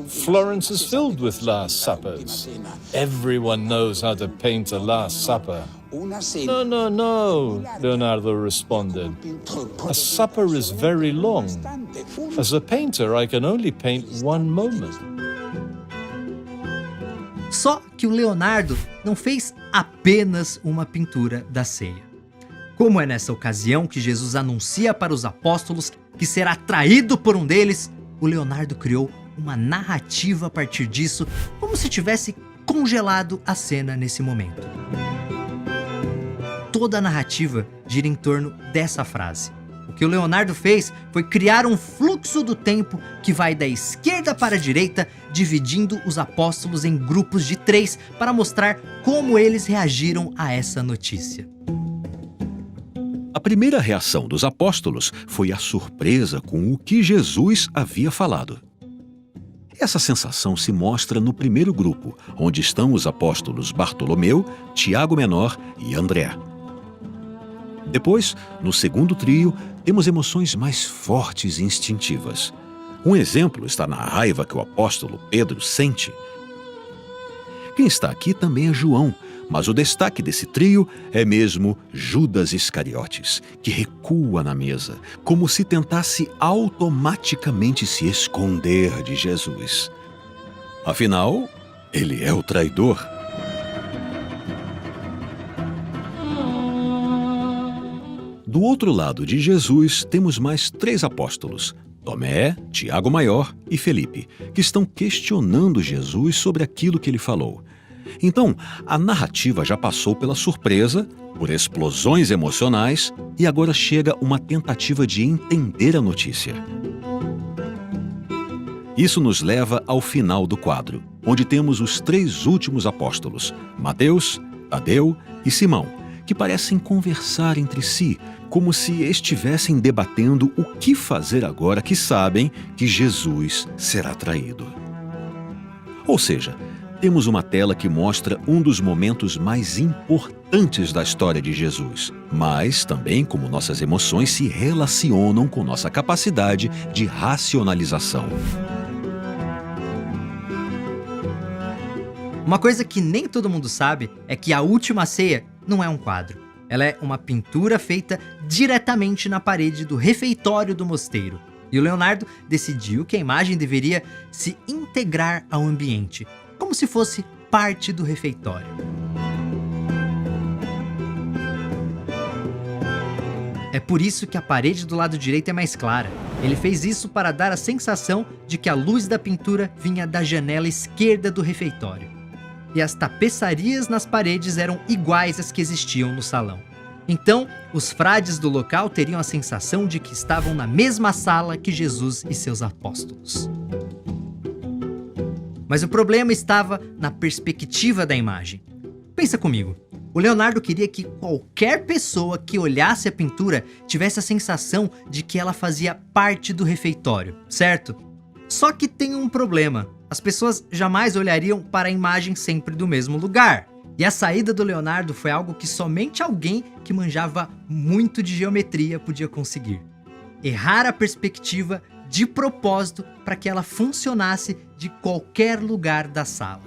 B: "Florence is filled with Last Suppers. Everyone knows how to paint a Last Supper." "No, no, no," Leonardo responded. "A supper is very long. As a painter, I can only paint one moment."
A: Só que o Leonardo não fez apenas uma pintura da ceia. Como é nessa ocasião que Jesus anuncia para os apóstolos que será traído por um deles, o Leonardo criou uma narrativa a partir disso, como se tivesse congelado a cena nesse momento. Toda a narrativa gira em torno dessa frase. O que o Leonardo fez foi criar um fluxo do tempo que vai da esquerda para a direita, dividindo os apóstolos em grupos de 3 para mostrar como eles reagiram a essa notícia.
D: A primeira reação dos apóstolos foi a surpresa com o que Jesus havia falado. Essa sensação se mostra no primeiro grupo, onde estão os apóstolos Bartolomeu, Tiago Menor e André. Depois, no segundo trio, temos emoções mais fortes e instintivas. Um exemplo está na raiva que o apóstolo Pedro sente. Quem está aqui também é João, mas o destaque desse trio é mesmo Judas Iscariotes, que recua na mesa, como se tentasse automaticamente se esconder de Jesus. Afinal, ele é o traidor. Do outro lado de Jesus, temos mais 3 apóstolos, Tomé, Tiago Maior e Felipe, que estão questionando Jesus sobre aquilo que ele falou. Então, a narrativa já passou pela surpresa, por explosões emocionais, e agora chega uma tentativa de entender a notícia. Isso nos leva ao final do quadro, onde temos os 3 últimos apóstolos, Mateus, Tadeu e Simão, que parecem conversar entre si, como se estivessem debatendo o que fazer agora que sabem que Jesus será traído. Ou seja, temos uma tela que mostra um dos momentos mais importantes da história de Jesus, mas também como nossas emoções se relacionam com nossa capacidade de racionalização.
A: Uma coisa que nem todo mundo sabe é que a Última Ceia não é um quadro. Ela é uma pintura feita diretamente na parede do refeitório do mosteiro. E o Leonardo decidiu que a imagem deveria se integrar ao ambiente, como se fosse parte do refeitório. É por isso que a parede do lado direito é mais clara. Ele fez isso para dar a sensação de que a luz da pintura vinha da janela esquerda do refeitório. E as tapeçarias nas paredes eram iguais às que existiam no salão. Então, os frades do local teriam a sensação de que estavam na mesma sala que Jesus e seus apóstolos. Mas o problema estava na perspectiva da imagem. Pensa comigo, o Leonardo queria que qualquer pessoa que olhasse a pintura tivesse a sensação de que ela fazia parte do refeitório, certo? Só que tem um problema. As pessoas jamais olhariam para a imagem sempre do mesmo lugar. E a saída do Leonardo foi algo que somente alguém que manjava muito de geometria podia conseguir. Errar a perspectiva de propósito para que ela funcionasse de qualquer lugar da sala.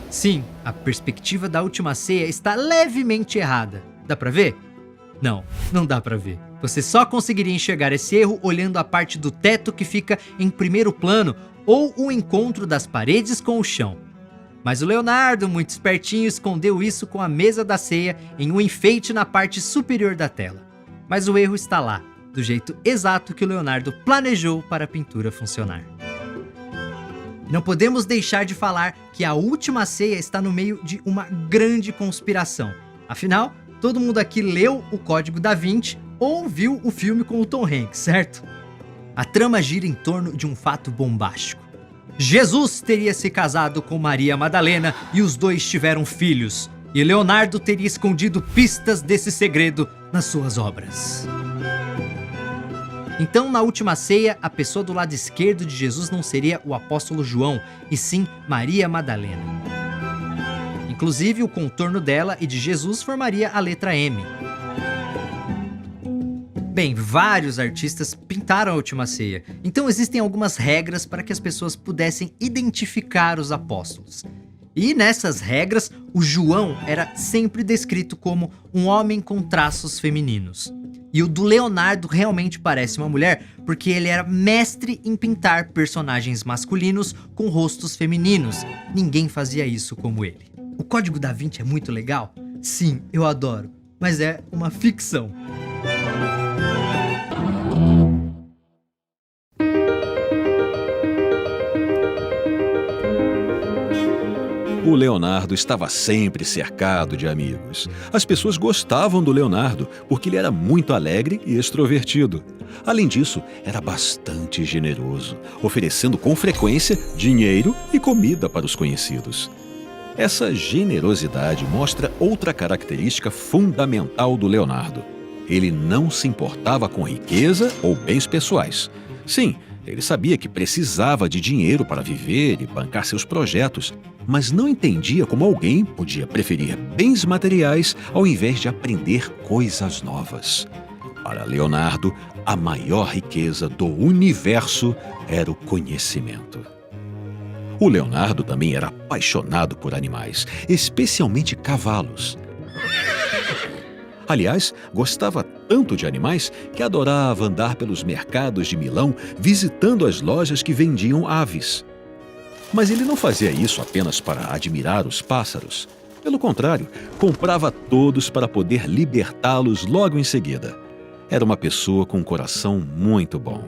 A: Sim, a perspectiva da Última Ceia está levemente errada. Dá pra ver? Não, não dá pra ver. Você só conseguiria enxergar esse erro olhando a parte do teto que fica em primeiro plano ou o encontro das paredes com o chão. Mas o Leonardo, muito espertinho, escondeu isso com a mesa da ceia em um enfeite na parte superior da tela. Mas o erro está lá, do jeito exato que o Leonardo planejou para a pintura funcionar. Não podemos deixar de falar que a Última Ceia está no meio de uma grande conspiração. Afinal, todo mundo aqui leu o Código da Vinci, ou viu o filme com o Tom Hanks, certo? A trama gira em torno de um fato bombástico. Jesus teria se casado com Maria Madalena e os dois tiveram filhos, e Leonardo teria escondido pistas desse segredo nas suas obras. Então, na última ceia, a pessoa do lado esquerdo de Jesus não seria o apóstolo João, e sim Maria Madalena. Inclusive, o contorno dela e de Jesus formaria a letra M. Bem, vários artistas pintaram a última ceia, então existem algumas regras para que as pessoas pudessem identificar os apóstolos. E nessas regras, o João era sempre descrito como um homem com traços femininos. E o do Leonardo realmente parece uma mulher, porque ele era mestre em pintar personagens masculinos com rostos femininos. Ninguém fazia isso como ele. O Código da Vinci é muito legal? Sim, eu adoro, mas é uma ficção.
D: O Leonardo estava sempre cercado de amigos. As pessoas gostavam do Leonardo porque ele era muito alegre e extrovertido. Além disso, era bastante generoso, oferecendo com frequência dinheiro e comida para os conhecidos. Essa generosidade mostra outra característica fundamental do Leonardo. Ele não se importava com riqueza ou bens pessoais. Sim, ele sabia que precisava de dinheiro para viver e bancar seus projetos, mas não entendia como alguém podia preferir bens materiais ao invés de aprender coisas novas. Para Leonardo, a maior riqueza do universo era o conhecimento. O Leonardo também era apaixonado por animais, especialmente cavalos. Aliás, gostava tanto de animais que adorava andar pelos mercados de Milão visitando as lojas que vendiam aves. Mas ele não fazia isso apenas para admirar os pássaros. Pelo contrário, comprava todos para poder libertá-los logo em seguida. Era uma pessoa com um coração muito bom.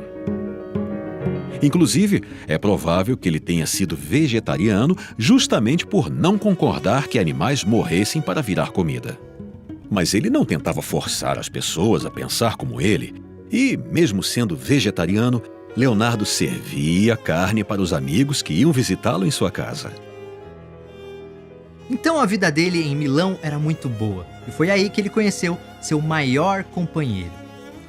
D: Inclusive, é provável que ele tenha sido vegetariano justamente por não concordar que animais morressem para virar comida. Mas ele não tentava forçar as pessoas a pensar como ele, e, mesmo sendo vegetariano, Leonardo servia carne para os amigos que iam visitá-lo em sua casa.
A: Então a vida dele em Milão era muito boa, e foi aí que ele conheceu seu maior companheiro.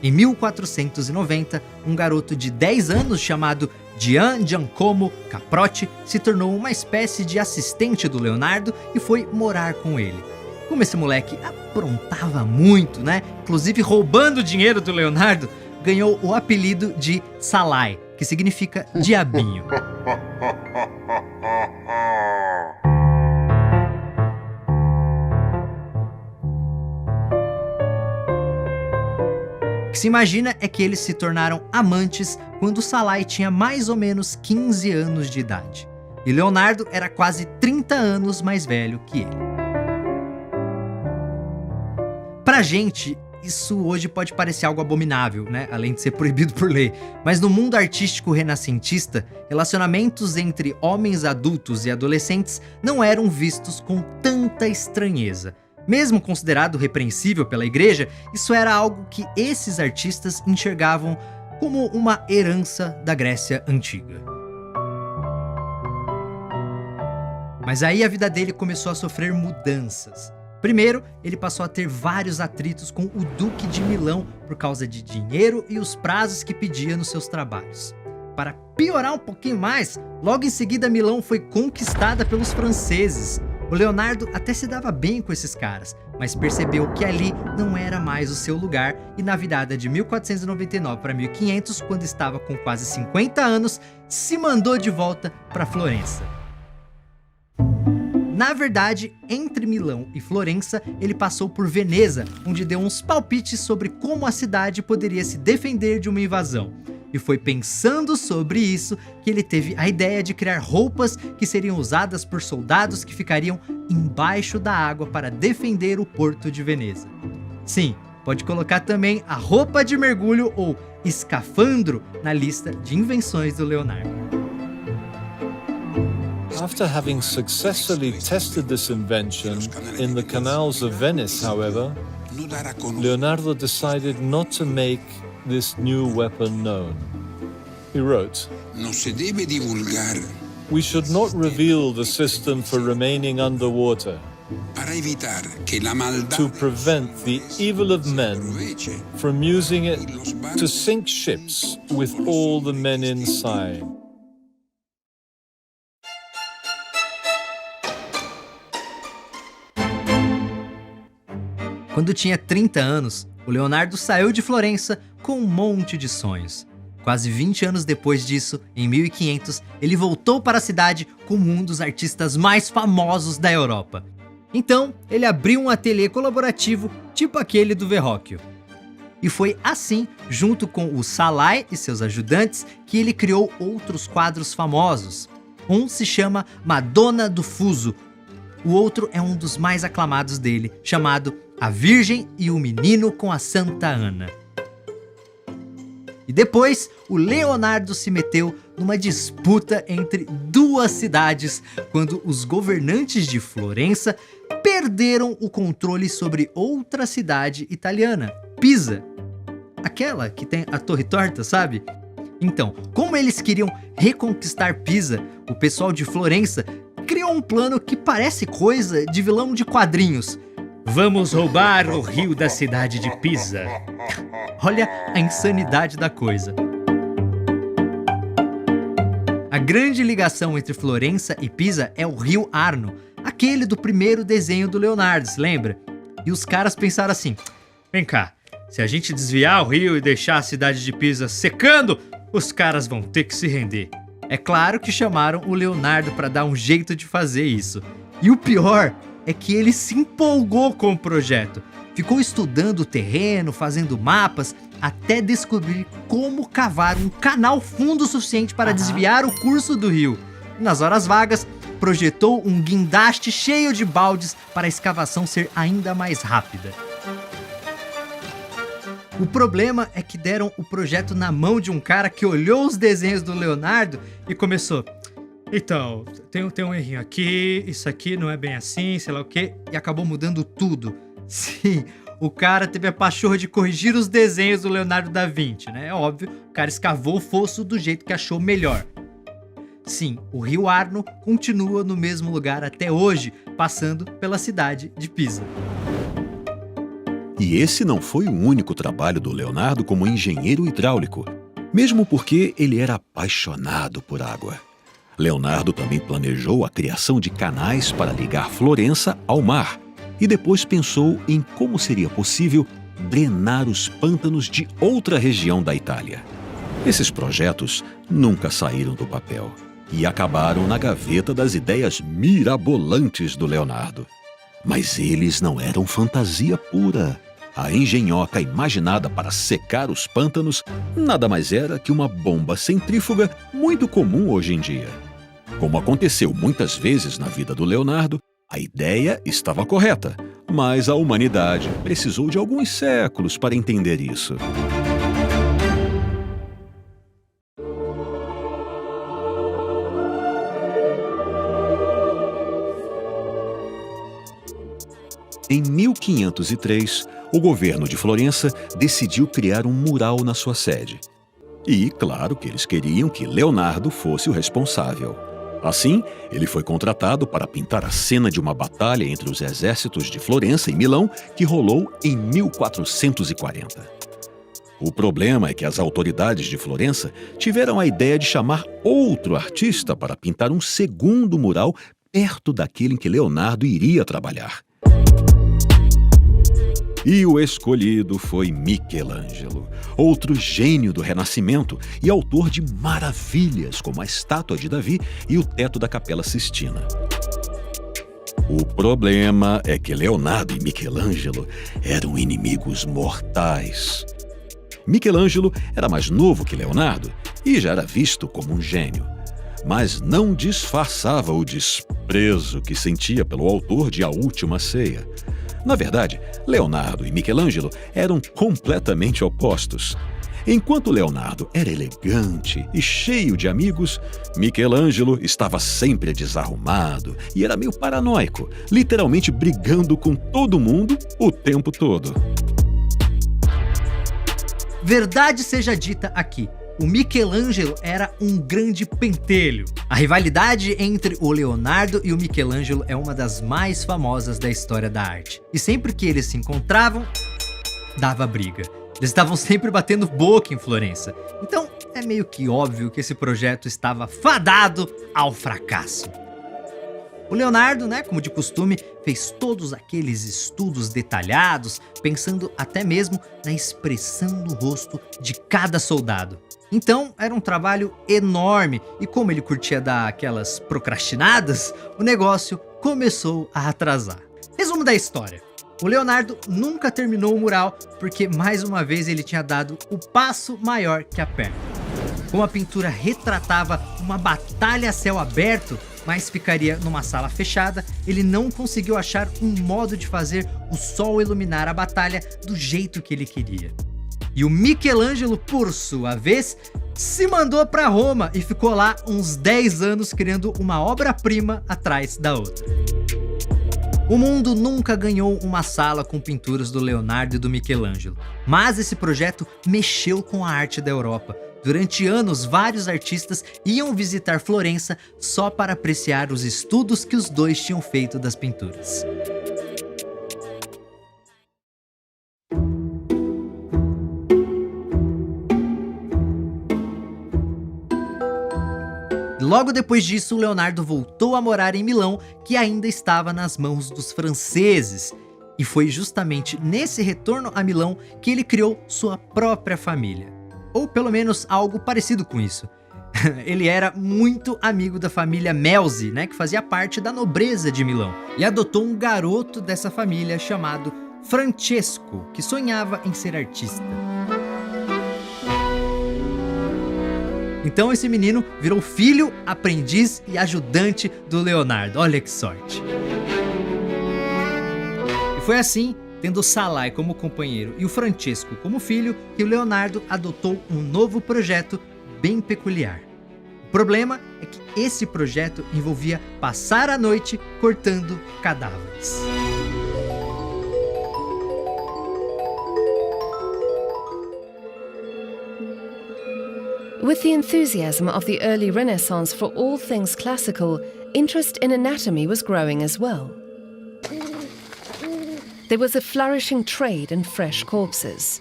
A: Em 1490, um garoto de 10 anos chamado Gian Giacomo Caprotti se tornou uma espécie de assistente do Leonardo e foi morar com ele. Como esse moleque aprontava muito, né? Inclusive roubando o dinheiro do Leonardo, ganhou o apelido de Salai, que significa diabinho. O que se imagina é que eles se tornaram amantes quando Salai tinha mais ou menos 15 anos de idade. E Leonardo era quase 30 anos mais velho que ele. Pra gente, isso hoje pode parecer algo abominável, né? Além de ser proibido por lei. Mas no mundo artístico renascentista, relacionamentos entre homens adultos e adolescentes não eram vistos com tanta estranheza. Mesmo considerado repreensível pela igreja, isso era algo que esses artistas enxergavam como uma herança da Grécia Antiga. Mas aí a vida dele começou a sofrer mudanças. Primeiro, ele passou a ter vários atritos com o Duque de Milão por causa de dinheiro e os prazos que pedia nos seus trabalhos. Para piorar um pouquinho mais, logo em seguida Milão foi conquistada pelos franceses. O Leonardo até se dava bem com esses caras, mas percebeu que ali não era mais o seu lugar e na virada de 1499 para 1500, quando estava com quase 50 anos, se mandou de volta para Florença. Na verdade, entre Milão e Florença, ele passou por Veneza, onde deu uns palpites sobre como a cidade poderia se defender de uma invasão. E foi pensando sobre isso que ele teve a ideia de criar roupas que seriam usadas por soldados que ficariam embaixo da água para defender o porto de Veneza. Sim, pode colocar também a roupa de mergulho ou escafandro na lista de invenções do Leonardo.
B: After having successfully tested this invention in the canals of Venice, however, Leonardo decided not to make this new weapon known. He wrote, "We should not reveal the system for remaining underwater, to prevent the evil of men from using it to sink ships with all the men inside."
A: Quando tinha 30 anos, o Leonardo saiu de Florença com um monte de sonhos. Quase 20 anos depois disso, em 1500, ele voltou para a cidade como um dos artistas mais famosos da Europa. Então, ele abriu um ateliê colaborativo, tipo aquele do Verrocchio. E foi assim, junto com o Salai e seus ajudantes, que ele criou outros quadros famosos. Um se chama Madonna do Fuso. O outro é um dos mais aclamados dele, chamado A Virgem e o Menino com a Santa Ana. E depois, o Leonardo se meteu numa disputa entre duas cidades, quando os governantes de Florença perderam o controle sobre outra cidade italiana, Pisa. Aquela que tem a torre torta, sabe? Então, como eles queriam reconquistar Pisa, o pessoal de Florença criou um plano que parece coisa de vilão de quadrinhos.
F: Vamos roubar o rio da cidade de Pisa.
A: Olha a insanidade da coisa. A grande ligação entre Florença e Pisa é o rio Arno, aquele do primeiro desenho do Leonardo, se lembra? E os caras pensaram assim:
F: vem cá, se a gente desviar o rio e deixar a cidade de Pisa secando, os caras vão ter que se render.
A: É claro que chamaram o Leonardo para dar um jeito de fazer isso. E o pior é que ele se empolgou com o projeto. Ficou estudando o terreno, fazendo mapas, até descobrir como cavar um canal fundo o suficiente para desviar o curso do rio. Nas horas vagas, projetou um guindaste cheio de baldes para a escavação ser ainda mais rápida. O problema é que deram o projeto na mão de um cara que olhou os desenhos do Leonardo e começou:
F: então, tem um errinho aqui, isso aqui não é bem assim, sei lá o quê,
A: e acabou mudando tudo. Sim, o cara teve a pachorra de corrigir os desenhos do Leonardo da Vinci, né? É óbvio, o cara escavou o fosso do jeito que achou melhor. Sim, o rio Arno continua no mesmo lugar até hoje, passando pela cidade de Pisa.
D: E esse não foi o único trabalho do Leonardo como engenheiro hidráulico, mesmo porque ele era apaixonado por água. Leonardo também planejou a criação de canais para ligar Florença ao mar e depois pensou em como seria possível drenar os pântanos de outra região da Itália. Esses projetos nunca saíram do papel e acabaram na gaveta das ideias mirabolantes do Leonardo. Mas eles não eram fantasia pura. A engenhoca imaginada para secar os pântanos nada mais era que uma bomba centrífuga muito comum hoje em dia. Como aconteceu muitas vezes na vida do Leonardo, a ideia estava correta, mas a humanidade precisou de alguns séculos para entender isso. Em 1503, o governo de Florença decidiu criar um mural na sua sede. E, claro, que eles queriam que Leonardo fosse o responsável. Assim, ele foi contratado para pintar a cena de uma batalha entre os exércitos de Florença e Milão que rolou em 1440. O problema é que as autoridades de Florença tiveram a ideia de chamar outro artista para pintar um segundo mural perto daquele em que Leonardo iria trabalhar. E o escolhido foi Michelangelo, outro gênio do Renascimento e autor de maravilhas como a estátua de Davi e o teto da Capela Sistina. O problema é que Leonardo e Michelangelo eram inimigos mortais. Michelangelo era mais novo que Leonardo e já era visto como um gênio, mas não disfarçava o desprezo que sentia pelo autor de A Última Ceia. Na verdade, Leonardo e Michelangelo eram completamente opostos. Enquanto Leonardo era elegante e cheio de amigos, Michelangelo estava sempre desarrumado e era meio paranoico, literalmente brigando com todo mundo o tempo todo.
A: Verdade seja dita aqui, o Michelangelo era um grande pentelho. A rivalidade entre o Leonardo e o Michelangelo é uma das mais famosas da história da arte. E sempre que eles se encontravam, dava briga. Eles estavam sempre batendo boca em Florença. Então é meio que óbvio que esse projeto estava fadado ao fracasso. O Leonardo, como de costume, fez todos aqueles estudos detalhados, pensando até mesmo na expressão do rosto de cada soldado. Então era um trabalho enorme e como ele curtia dar aquelas procrastinadas, o negócio começou a atrasar. Resumo da história. O Leonardo nunca terminou o mural porque mais uma vez ele tinha dado o passo maior que a perna. Como a pintura retratava uma batalha a céu aberto, mas ficaria numa sala fechada, ele não conseguiu achar um modo de fazer o sol iluminar a batalha do jeito que ele queria. E o Michelangelo, por sua vez, se mandou para Roma e ficou lá uns 10 anos criando uma obra-prima atrás da outra. O mundo nunca ganhou uma sala com pinturas do Leonardo e do Michelangelo, mas esse projeto mexeu com a arte da Europa. Durante anos, vários artistas iam visitar Florença só para apreciar os estudos que os dois tinham feito das pinturas. Logo depois disso, Leonardo voltou a morar em Milão, que ainda estava nas mãos dos franceses. E foi justamente nesse retorno a Milão que ele criou sua própria família. Ou pelo menos algo parecido com isso. Ele era muito amigo da família Melzi, que fazia parte da nobreza de Milão. E adotou um garoto dessa família chamado Francesco, que sonhava em ser artista. Então esse menino virou filho, aprendiz e ajudante do Leonardo. Olha que sorte! E foi assim, tendo o Salai como companheiro e o Francesco como filho, que o Leonardo adotou um novo projeto bem peculiar. O problema é que esse projeto envolvia passar a noite cortando cadáveres.
G: With the enthusiasm of the early Renaissance for all things classical, interest in anatomy was growing as well. There was a flourishing trade in fresh corpses.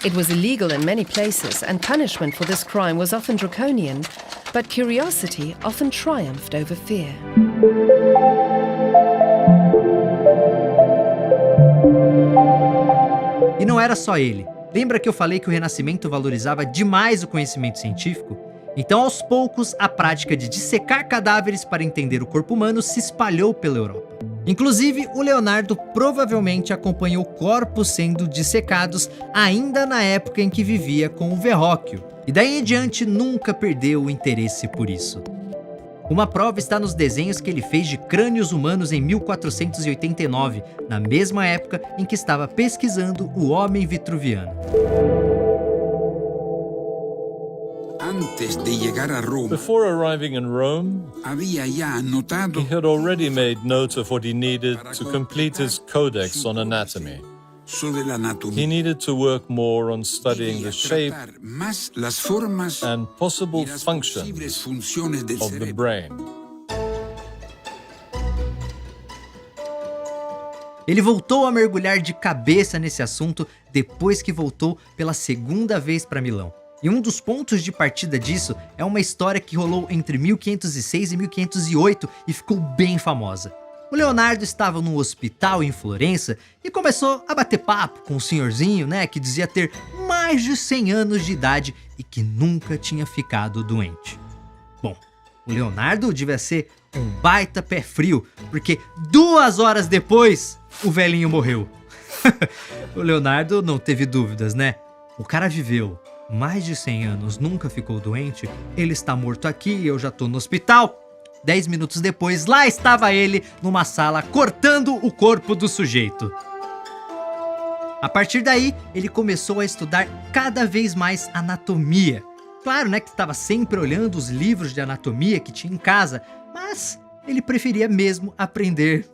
G: It was illegal in many places, and punishment for this crime was often draconian, but curiosity often triumphed over fear.
A: E não era só ele. Lembra que eu falei que o Renascimento valorizava demais o conhecimento científico? Então, aos poucos, a prática de dissecar cadáveres para entender o corpo humano se espalhou pela Europa. Inclusive, o Leonardo provavelmente acompanhou corpos sendo dissecados ainda na época em que vivia com o Verrocchio, e daí em diante nunca perdeu o interesse por isso. Uma prova está nos desenhos que ele fez de crânios humanos em 1489, na mesma época em que estava pesquisando o homem vitruviano.
B: Before arriving in Rome, he had already made note of what he needed to complete his codex on anatomy. He needed to work more on studying the shape and possible functions of the brain.
A: Ele voltou a mergulhar de cabeça nesse assunto depois que voltou pela segunda vez para Milão. E um dos pontos de partida disso é uma história que rolou entre 1506 e 1508 e ficou bem famosa. O Leonardo estava num hospital em Florença e começou a bater papo com um senhorzinho, que dizia ter mais de 100 anos de idade e que nunca tinha ficado doente. Bom, o Leonardo devia ser um baita pé frio, porque 2 horas depois, o velhinho morreu. O Leonardo não teve dúvidas, O cara viveu mais de 100 anos, nunca ficou doente, ele está morto aqui, eu já tô no hospital. 10 minutos depois, lá estava ele numa sala cortando o corpo do sujeito. A partir daí, ele começou a estudar cada vez mais anatomia. Claro, né, que estava sempre olhando os livros de anatomia que tinha em casa, mas ele preferia mesmo aprender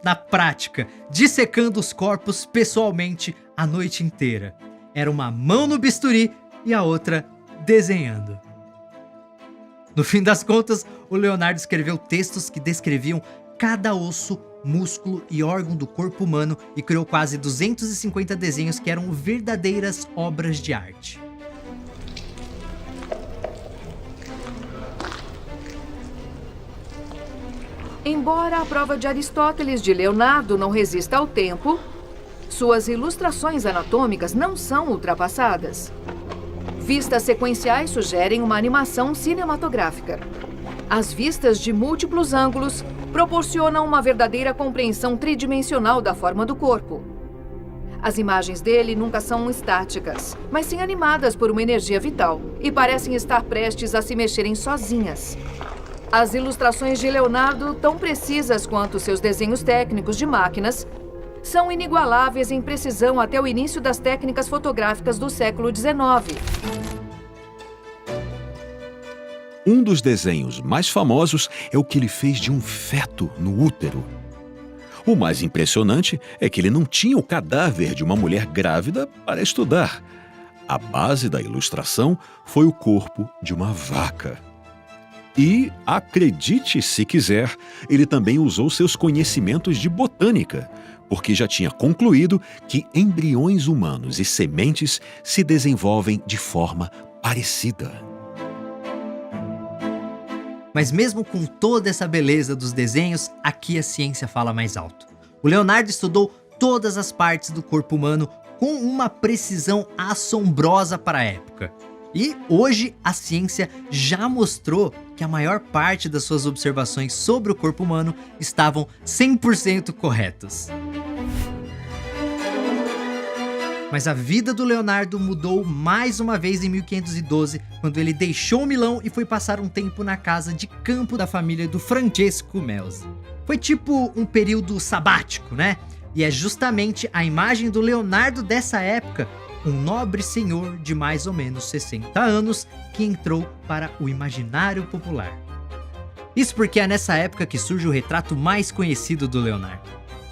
A: na prática, dissecando os corpos pessoalmente a noite inteira. Era uma mão no bisturi e a outra desenhando. No fim das contas, o Leonardo escreveu textos que descreviam cada osso, músculo e órgão do corpo humano e criou quase 250 desenhos que eram verdadeiras obras de arte.
K: Embora a prova de Aristóteles de Leonardo não resista ao tempo, suas ilustrações anatômicas não são ultrapassadas. Vistas sequenciais sugerem uma animação cinematográfica. As vistas de múltiplos ângulos proporcionam uma verdadeira compreensão tridimensional da forma do corpo. As imagens dele nunca são estáticas, mas sim animadas por uma energia vital e parecem estar prestes a se mexerem sozinhas. As ilustrações de Leonardo, tão precisas quanto seus desenhos técnicos de máquinas, são inigualáveis em precisão até o início das técnicas fotográficas do século XIX.
D: Um dos desenhos mais famosos é o que ele fez de um feto no útero. O mais impressionante é que ele não tinha o cadáver de uma mulher grávida para estudar. A base da ilustração foi o corpo de uma vaca. E, acredite se quiser, ele também usou seus conhecimentos de botânica, porque já tinha concluído que embriões humanos e sementes se desenvolvem de forma parecida.
A: Mas mesmo com toda essa beleza dos desenhos, aqui a ciência fala mais alto. O Leonardo estudou todas as partes do corpo humano com uma precisão assombrosa para a época. E hoje a ciência já mostrou que a maior parte das suas observações sobre o corpo humano estavam 100% corretas. Mas a vida do Leonardo mudou mais uma vez em 1512, quando ele deixou Milão e foi passar um tempo na casa de campo da família do Francesco Melzi. Foi tipo um período sabático, né? E é justamente a imagem do Leonardo dessa época, um nobre senhor de mais ou menos 60 anos que entrou para o imaginário popular. Isso porque é nessa época que surge o retrato mais conhecido do Leonardo.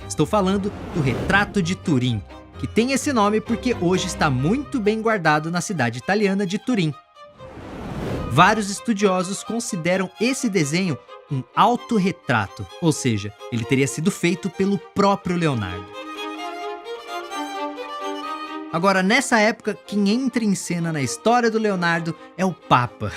A: Estou falando do Retrato de Turim, que tem esse nome porque hoje está muito bem guardado na cidade italiana de Turim. Vários estudiosos consideram esse desenho um autorretrato, ou seja, ele teria sido feito pelo próprio Leonardo. Agora, nessa época, quem entra em cena na história do Leonardo é o Papa.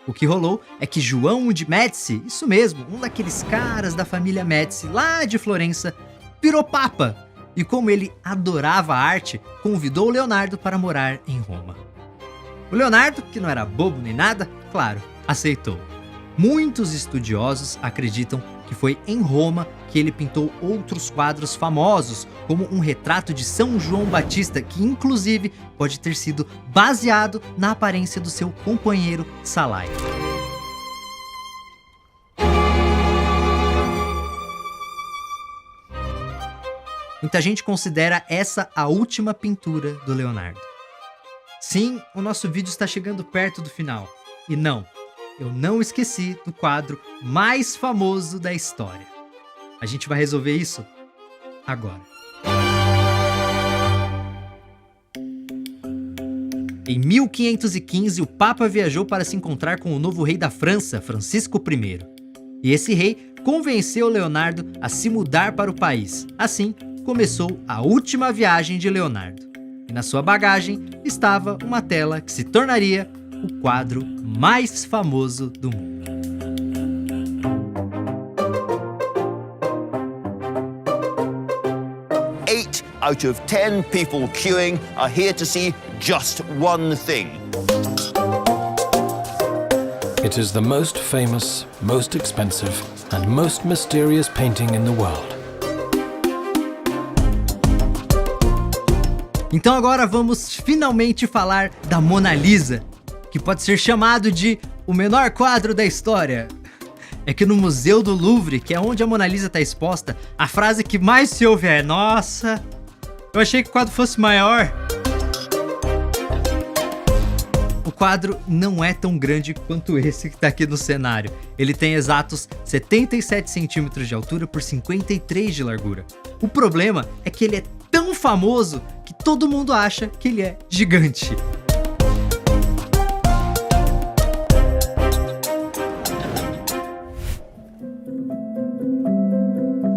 A: O que rolou é que João de Médici, isso mesmo, um daqueles caras da família Médici lá de Florença, virou Papa. E como ele adorava a arte, convidou o Leonardo para morar em Roma. O Leonardo, que não era bobo nem nada, claro, aceitou. Muitos estudiosos acreditam que foi em Roma que ele pintou outros quadros famosos, como um retrato de São João Batista, que inclusive pode ter sido baseado na aparência do seu companheiro Salai. Muita gente considera essa a última pintura do Leonardo. Sim, o nosso vídeo está chegando perto do final. E não, eu não esqueci do quadro mais famoso da história. A gente vai resolver isso agora. Em 1515, o Papa viajou para se encontrar com o novo rei da França, Francisco I. E esse rei convenceu Leonardo a se mudar para o país. Assim, começou a última viagem de Leonardo. E na sua bagagem estava uma tela que se tornaria o quadro mais famoso do mundo.
L: Eight out of 10 people queuing are here to see just one thing.
M: It is the most famous, most expensive, and most mysterious painting in the world.
A: Então agora vamos finalmente falar da Mona Lisa, que pode ser chamado de o menor quadro da história. É que no Museu do Louvre, que é onde a Mona Lisa está exposta, a frase que mais se ouve é: nossa, Eu achei que o quadro fosse maior. O quadro não é tão grande quanto esse que tá aqui no cenário. Ele tem exatos 77 centímetros de altura por 53 de largura. O problema é que ele é tão famoso que todo mundo acha que ele é gigante.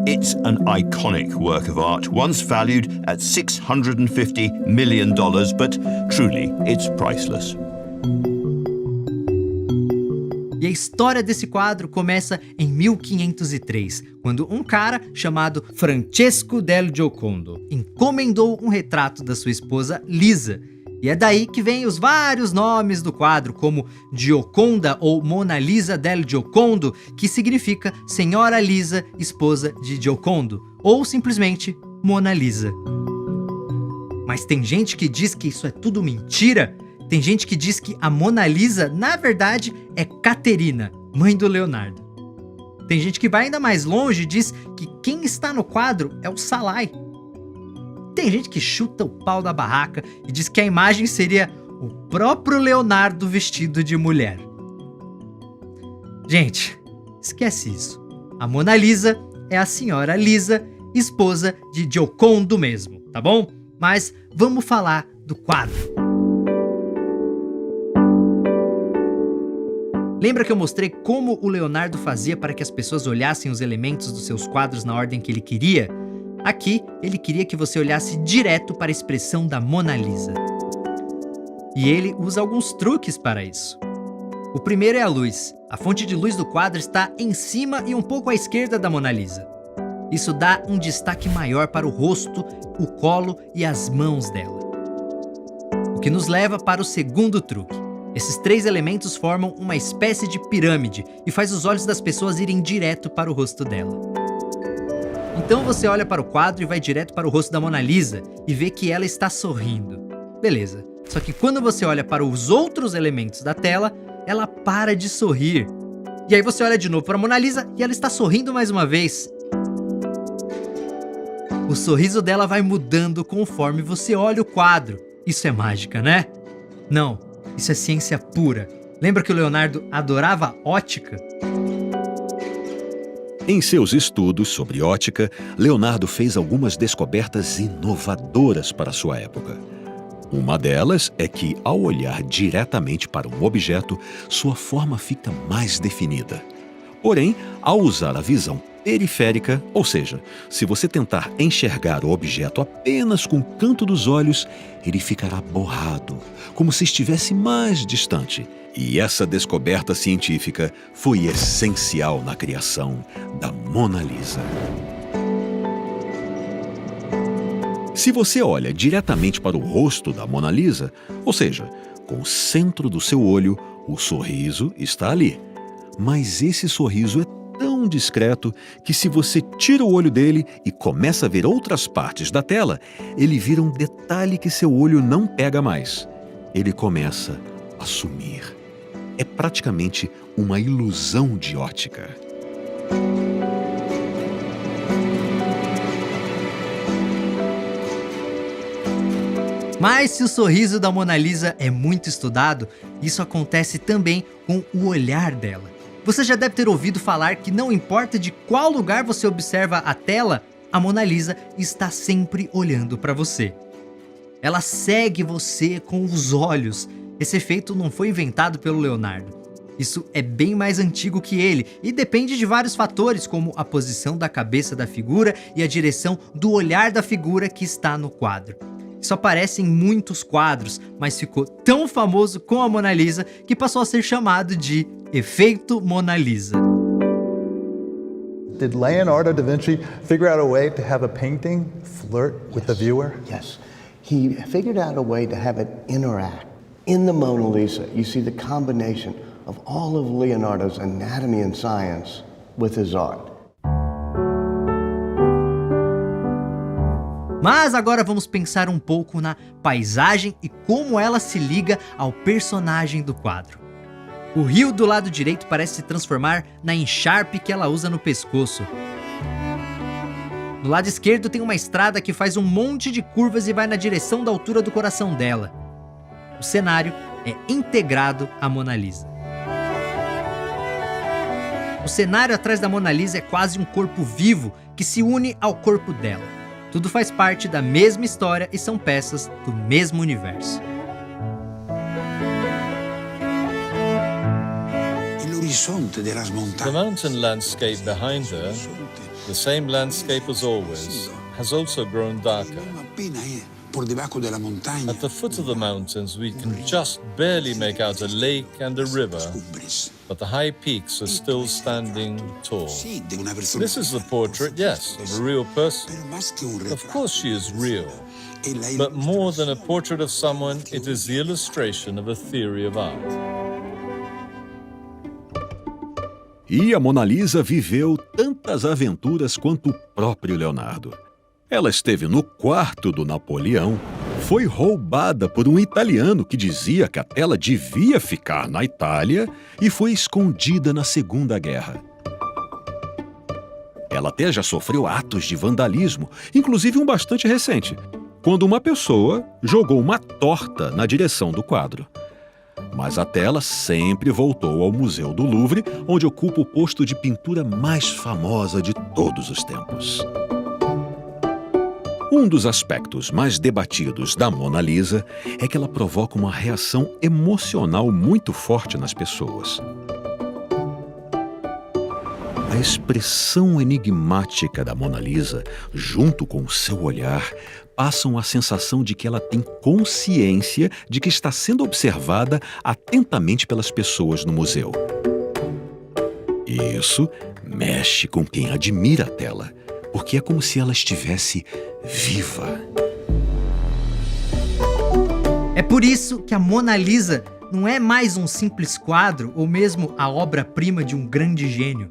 L: It's an iconic work of art, once valued at $650 million, but truly, it's priceless.
A: E a história desse quadro começa em 1503, quando um cara chamado Francesco del Giocondo encomendou um retrato da sua esposa Lisa. E é daí que vem os vários nomes do quadro, como Gioconda ou Mona Lisa del Giocondo, que significa Senhora Lisa, esposa de Giocondo, ou simplesmente Mona Lisa. Mas tem gente que diz que isso é tudo mentira. Tem gente que diz que a Mona Lisa, na verdade, é Caterina, mãe do Leonardo. Tem gente que vai ainda mais longe e diz que quem está no quadro é o Salai. Tem gente que chuta o pau da barraca e diz que a imagem seria o próprio Leonardo vestido de mulher. Gente, esquece isso. A Mona Lisa é a senhora Lisa, esposa de Giocondo mesmo, tá bom? Mas vamos falar do quadro. Lembra que eu mostrei como o Leonardo fazia para que as pessoas olhassem os elementos dos seus quadros na ordem que ele queria? Aqui, ele queria que você olhasse direto para a expressão da Mona Lisa. E ele usa alguns truques para isso. O primeiro é a luz. A fonte de luz do quadro está em cima e um pouco à esquerda da Mona Lisa. Isso dá um destaque maior para o rosto, o colo e as mãos dela. O que nos leva para o segundo truque. Esses três elementos formam uma espécie de pirâmide e faz os olhos das pessoas irem direto para o rosto dela. Então você olha para o quadro e vai direto para o rosto da Mona Lisa e vê que ela está sorrindo. Beleza, só que quando você olha para os outros elementos da tela, ela para de sorrir. E aí você olha de novo para a Mona Lisa e ela está sorrindo mais uma vez. O sorriso dela vai mudando conforme você olha o quadro. Isso é mágica, né? Não. Isso é ciência pura. Lembra que o Leonardo adorava ótica?
D: Em seus estudos sobre ótica, Leonardo fez algumas descobertas inovadoras para sua época. Uma delas é que, ao olhar diretamente para um objeto, sua forma fica mais definida. Porém, ao usar a visão periférica, ou seja, se você tentar enxergar o objeto apenas com o canto dos olhos, ele ficará borrado, como se estivesse mais distante. E essa descoberta científica foi essencial na criação da Mona Lisa. Se você olha diretamente para o rosto da Mona Lisa, ou seja, com o centro do seu olho, o sorriso está ali. Mas esse sorriso é tão discreto que se você tira o olho dele e começa a ver outras partes da tela, ele vira um detalhe que seu olho não pega mais. Ele começa a sumir. É praticamente uma ilusão de ótica.
A: Mas se o sorriso da Mona Lisa é muito estudado, isso acontece também com o olhar dela. Você já deve ter ouvido falar que não importa de qual lugar você observa a tela, a Mona Lisa está sempre olhando para você. Ela segue você com os olhos. Esse efeito não foi inventado pelo Leonardo. Isso é bem mais antigo que ele e depende de vários fatores, como a posição da cabeça da figura e a direção do olhar da figura que está no quadro. Isso aparece em muitos quadros, mas ficou tão famoso com a Mona Lisa que passou a ser chamado de efeito Mona Lisa.
N: Did Leonardo da Vinci figure out a way to have a painting flirt with the viewer?
I: Yes. He figured out a way to have it interact. In the Mona Lisa, you see the combination of all of Leonardo's anatomy and science with his art.
A: Mas agora vamos pensar um pouco na paisagem e como ela se liga ao personagem do quadro. O rio do lado direito parece se transformar na encharpe que ela usa no pescoço. No lado esquerdo tem uma estrada que faz um monte de curvas e vai na direção da altura do coração dela. O cenário é integrado à Mona Lisa. O cenário atrás da Mona Lisa é quase um corpo vivo que se une ao corpo dela. Tudo faz parte da mesma história e são peças do mesmo universo.
B: The mountain landscape behind her, the same landscape as always, has also grown darker. At the foot of the mountains, we can just barely make out a lake and a river, but the high peaks are still standing tall. This is the portrait, yes, of a real person. Of course she is real, but more than a portrait of someone, it is the illustration of a theory of art.
D: E a Mona Lisa viveu tantas aventuras quanto o próprio Leonardo. Ela esteve no quarto do Napoleão, foi roubada por um italiano que dizia que a tela devia ficar na Itália e foi escondida na Segunda Guerra. Ela até já sofreu atos de vandalismo, inclusive um bastante recente, quando uma pessoa jogou uma torta na direção do quadro. Mas a tela sempre voltou ao Museu do Louvre, onde ocupa o posto de pintura mais famosa de todos os tempos. Um dos aspectos mais debatidos da Mona Lisa é que ela provoca uma reação emocional muito forte nas pessoas. A expressão enigmática da Mona Lisa, junto com o seu olhar, passam a sensação de que ela tem consciência de que está sendo observada atentamente pelas pessoas no museu. E isso mexe com quem admira a tela, porque é como se ela estivesse viva.
A: É por isso que a Mona Lisa não é mais um simples quadro ou mesmo a obra-prima de um grande gênio.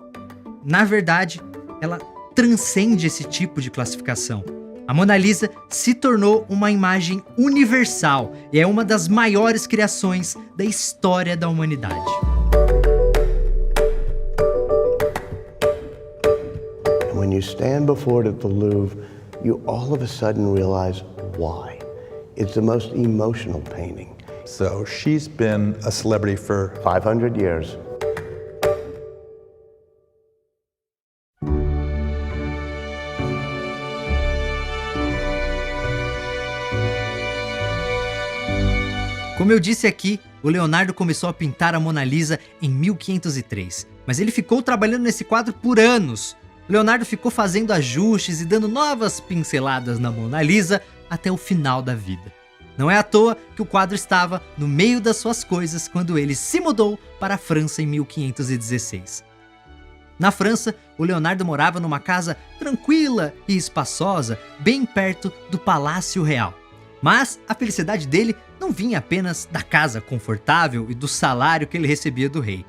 A: Na verdade, ela transcende esse tipo de classificação. A Mona Lisa se tornou uma imagem universal e é uma das maiores criações da história da humanidade.
I: When you stand before it at the Louvre, you all of a sudden realize why. It's the most emotional painting.
N: So she's been a celebrity for
I: 500 years.
A: Como eu disse aqui, o Leonardo começou a pintar a Mona Lisa em 1503, mas ele ficou trabalhando nesse quadro por anos. O Leonardo ficou fazendo ajustes e dando novas pinceladas na Mona Lisa até o final da vida. Não é à toa que o quadro estava no meio das suas coisas quando ele se mudou para a França em 1516. Na França, o Leonardo morava numa casa tranquila e espaçosa, bem perto do Palácio Real. Mas a felicidade dele não vinha apenas da casa confortável e do salário que ele recebia do rei.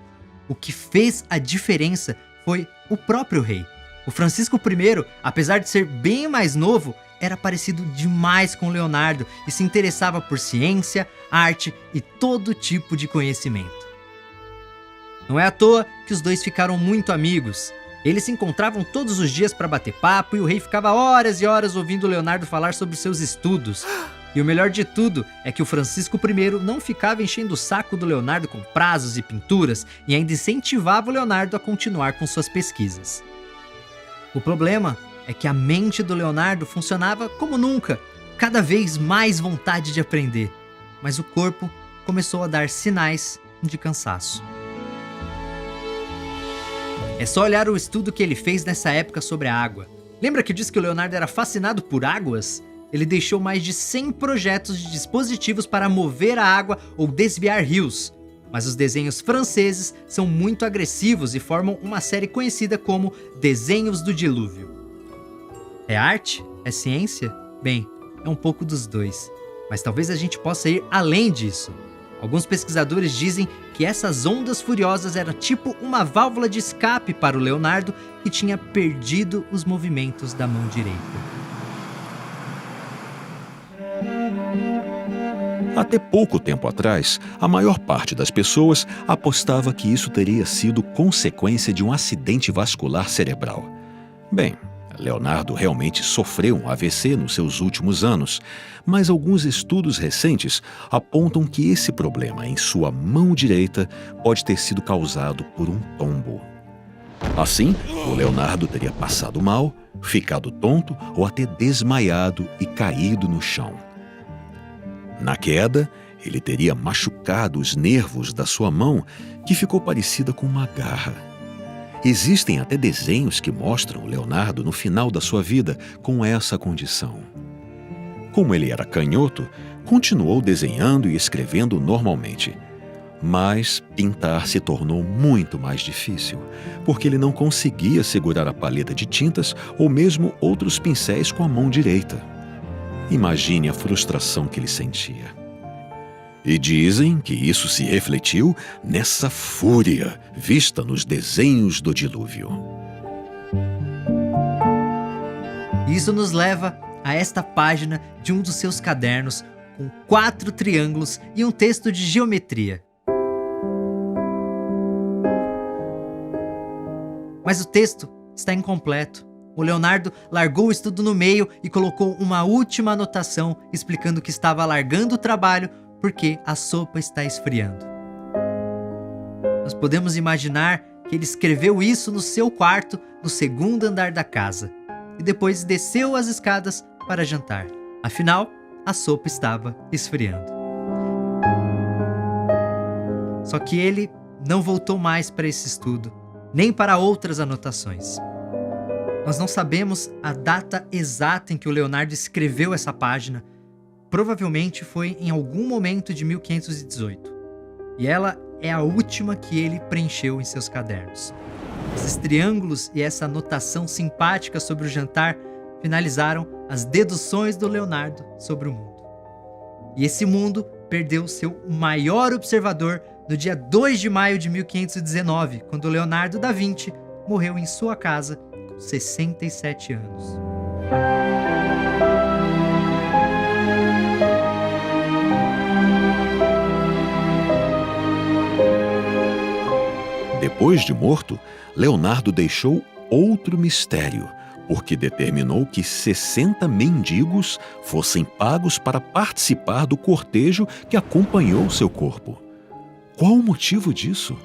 A: O que fez a diferença foi o próprio rei. O Francisco I, apesar de ser bem mais novo, era parecido demais com Leonardo e se interessava por ciência, arte e todo tipo de conhecimento. Não é à toa que os dois ficaram muito amigos. Eles se encontravam todos os dias para bater papo e o rei ficava horas e horas ouvindo Leonardo falar sobre seus estudos. E o melhor de tudo é que o Francisco I não ficava enchendo o saco do Leonardo com prazos e pinturas e ainda incentivava o Leonardo a continuar com suas pesquisas. O problema é que a mente do Leonardo funcionava como nunca, cada vez mais vontade de aprender, mas o corpo começou a dar sinais de cansaço. É só olhar o estudo que ele fez nessa época sobre a água. Lembra que eu disse que o Leonardo era fascinado por águas? Ele deixou mais de 100 projetos de dispositivos para mover a água ou desviar rios. Mas os desenhos franceses são muito agressivos e formam uma série conhecida como Desenhos do Dilúvio. É arte? É ciência? Bem, é um pouco dos dois. Mas talvez a gente possa ir além disso. Alguns pesquisadores dizem que essas ondas furiosas eram tipo uma válvula de escape para o Leonardo, que tinha perdido os movimentos da mão direita.
D: Até pouco tempo atrás, a maior parte das pessoas apostava que isso teria sido consequência de um acidente vascular cerebral. Bem, Leonardo realmente sofreu um AVC nos seus últimos anos, mas alguns estudos recentes apontam que esse problema em sua mão direita pode ter sido causado por um tombo. Assim, o Leonardo teria passado mal, ficado tonto ou até desmaiado e caído no chão. Na queda, ele teria machucado os nervos da sua mão, que ficou parecida com uma garra. Existem até desenhos que mostram Leonardo no final da sua vida com essa condição. Como ele era canhoto, continuou desenhando e escrevendo normalmente. Mas pintar se tornou muito mais difícil, porque ele não conseguia segurar a paleta de tintas ou mesmo outros pincéis com a mão direita. Imagine a frustração que ele sentia. E dizem que isso se refletiu nessa fúria vista nos desenhos do dilúvio.
A: Isso nos leva a esta página de um dos seus cadernos com 4 triângulos e um texto de geometria. Mas o texto está incompleto. O Leonardo largou o estudo no meio e colocou uma última anotação explicando que estava largando o trabalho porque a sopa está esfriando. Nós podemos imaginar que ele escreveu isso no seu quarto, no 2º andar da casa, e depois desceu as escadas para jantar. Afinal, a sopa estava esfriando. Só que ele não voltou mais para esse estudo, nem para outras anotações. Nós não sabemos a data exata em que o Leonardo escreveu essa página. Provavelmente foi em algum momento de 1518. E ela é a última que ele preencheu em seus cadernos. Esses triângulos e essa anotação simpática sobre o jantar finalizaram as deduções do Leonardo sobre o mundo. E esse mundo perdeu seu maior observador no dia 2 de maio de 1519, quando Leonardo da Vinci morreu em sua casa com 67 anos.
D: Depois de morto, Leonardo deixou outro mistério, porque determinou que 60 mendigos fossem pagos para participar do cortejo que acompanhou seu corpo. Qual o motivo disso?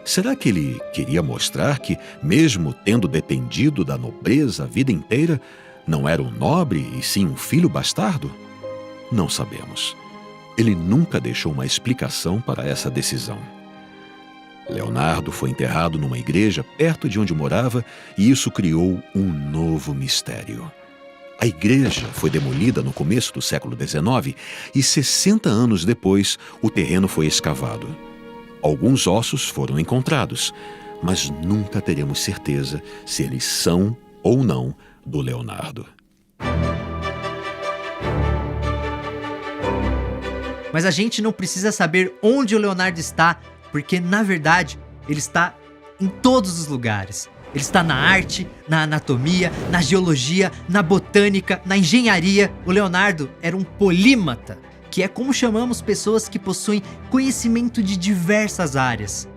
D: Será que ele queria mostrar que, mesmo tendo dependido da nobreza a vida inteira, não era um nobre e sim um filho bastardo? Não sabemos. Ele nunca deixou uma explicação para essa decisão. Leonardo foi enterrado numa igreja perto de onde morava e isso criou um novo mistério. A igreja foi demolida no começo do século XIX e 60 anos depois o terreno foi escavado. Alguns ossos foram encontrados, mas nunca teremos certeza se eles são ou não do Leonardo.
A: Mas a gente não precisa saber onde o Leonardo está, porque, na verdade, ele está em todos os lugares. Ele está na arte, na anatomia, na geologia, na botânica, na engenharia. O Leonardo era um polímata, que é como chamamos pessoas que possuem conhecimento de diversas áreas.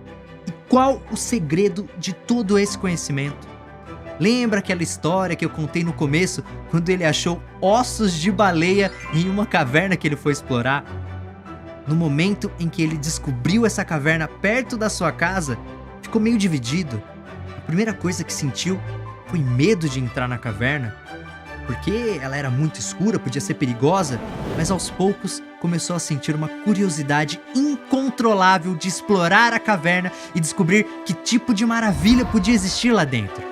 A: E qual o segredo de todo esse conhecimento? Lembra aquela história que eu contei no começo, quando ele achou ossos de baleia em uma caverna que ele foi explorar? No momento em que ele descobriu essa caverna perto da sua casa, ficou meio dividido. A primeira coisa que sentiu foi medo de entrar na caverna, porque ela era muito escura, podia ser perigosa, mas aos poucos começou a sentir uma curiosidade incontrolável de explorar a caverna e descobrir que tipo de maravilha podia existir lá dentro.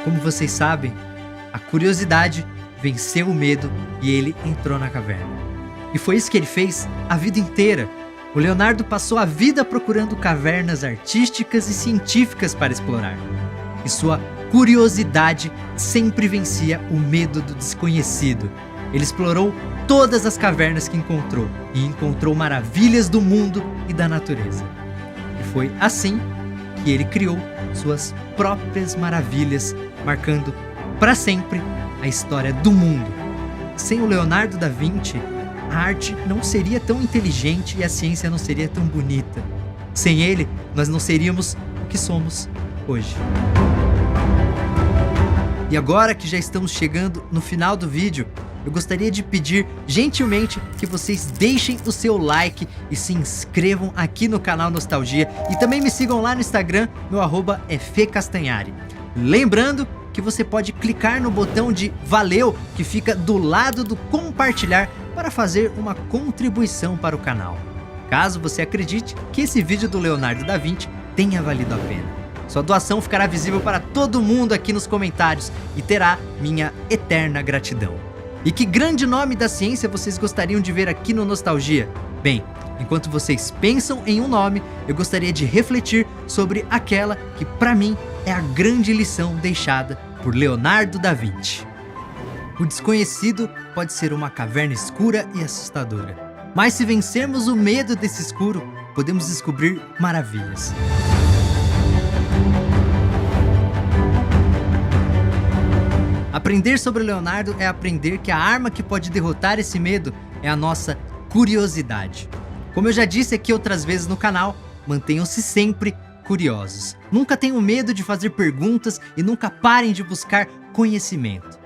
A: Como vocês sabem, a curiosidade venceu o medo e ele entrou na caverna. E foi isso que ele fez a vida inteira. O Leonardo passou a vida procurando cavernas artísticas e científicas para explorar. E sua curiosidade sempre vencia o medo do desconhecido. Ele explorou todas as cavernas que encontrou e encontrou maravilhas do mundo e da natureza. E foi assim que ele criou suas próprias maravilhas, marcando para sempre a história do mundo. Sem o Leonardo da Vinci, a arte não seria tão inteligente e a ciência não seria tão bonita. Sem ele, nós não seríamos o que somos hoje. E agora que já estamos chegando no final do vídeo, eu gostaria de pedir gentilmente que vocês deixem o seu like e se inscrevam aqui no canal Nostalgia e também me sigam lá no Instagram, meu arroba é FeCastanhari. Lembrando que você pode clicar no botão de valeu que fica do lado do compartilhar para fazer uma contribuição para o canal. Caso você acredite que esse vídeo do Leonardo da Vinci tenha valido a pena. Sua doação ficará visível para todo mundo aqui nos comentários e terá minha eterna gratidão. E que grande nome da ciência vocês gostariam de ver aqui no Nostalgia? Bem, enquanto vocês pensam em um nome, eu gostaria de refletir sobre aquela que, para mim, é a grande lição deixada por Leonardo da Vinci. O desconhecido pode ser uma caverna escura e assustadora, mas se vencermos o medo desse escuro, podemos descobrir maravilhas. Aprender sobre Leonardo é aprender que a arma que pode derrotar esse medo é a nossa curiosidade. Como eu já disse aqui outras vezes no canal, mantenham-se sempre curiosos. Nunca tenham medo de fazer perguntas e nunca parem de buscar conhecimento.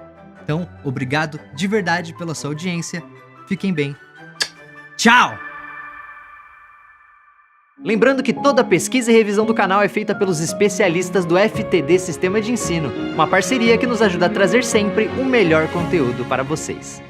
A: Então, obrigado de verdade pela sua audiência. Fiquem bem. Tchau! Lembrando que toda pesquisa e revisão do canal é feita pelos especialistas do FTD Sistema de Ensino, uma parceria que nos ajuda a trazer sempre o melhor conteúdo para vocês.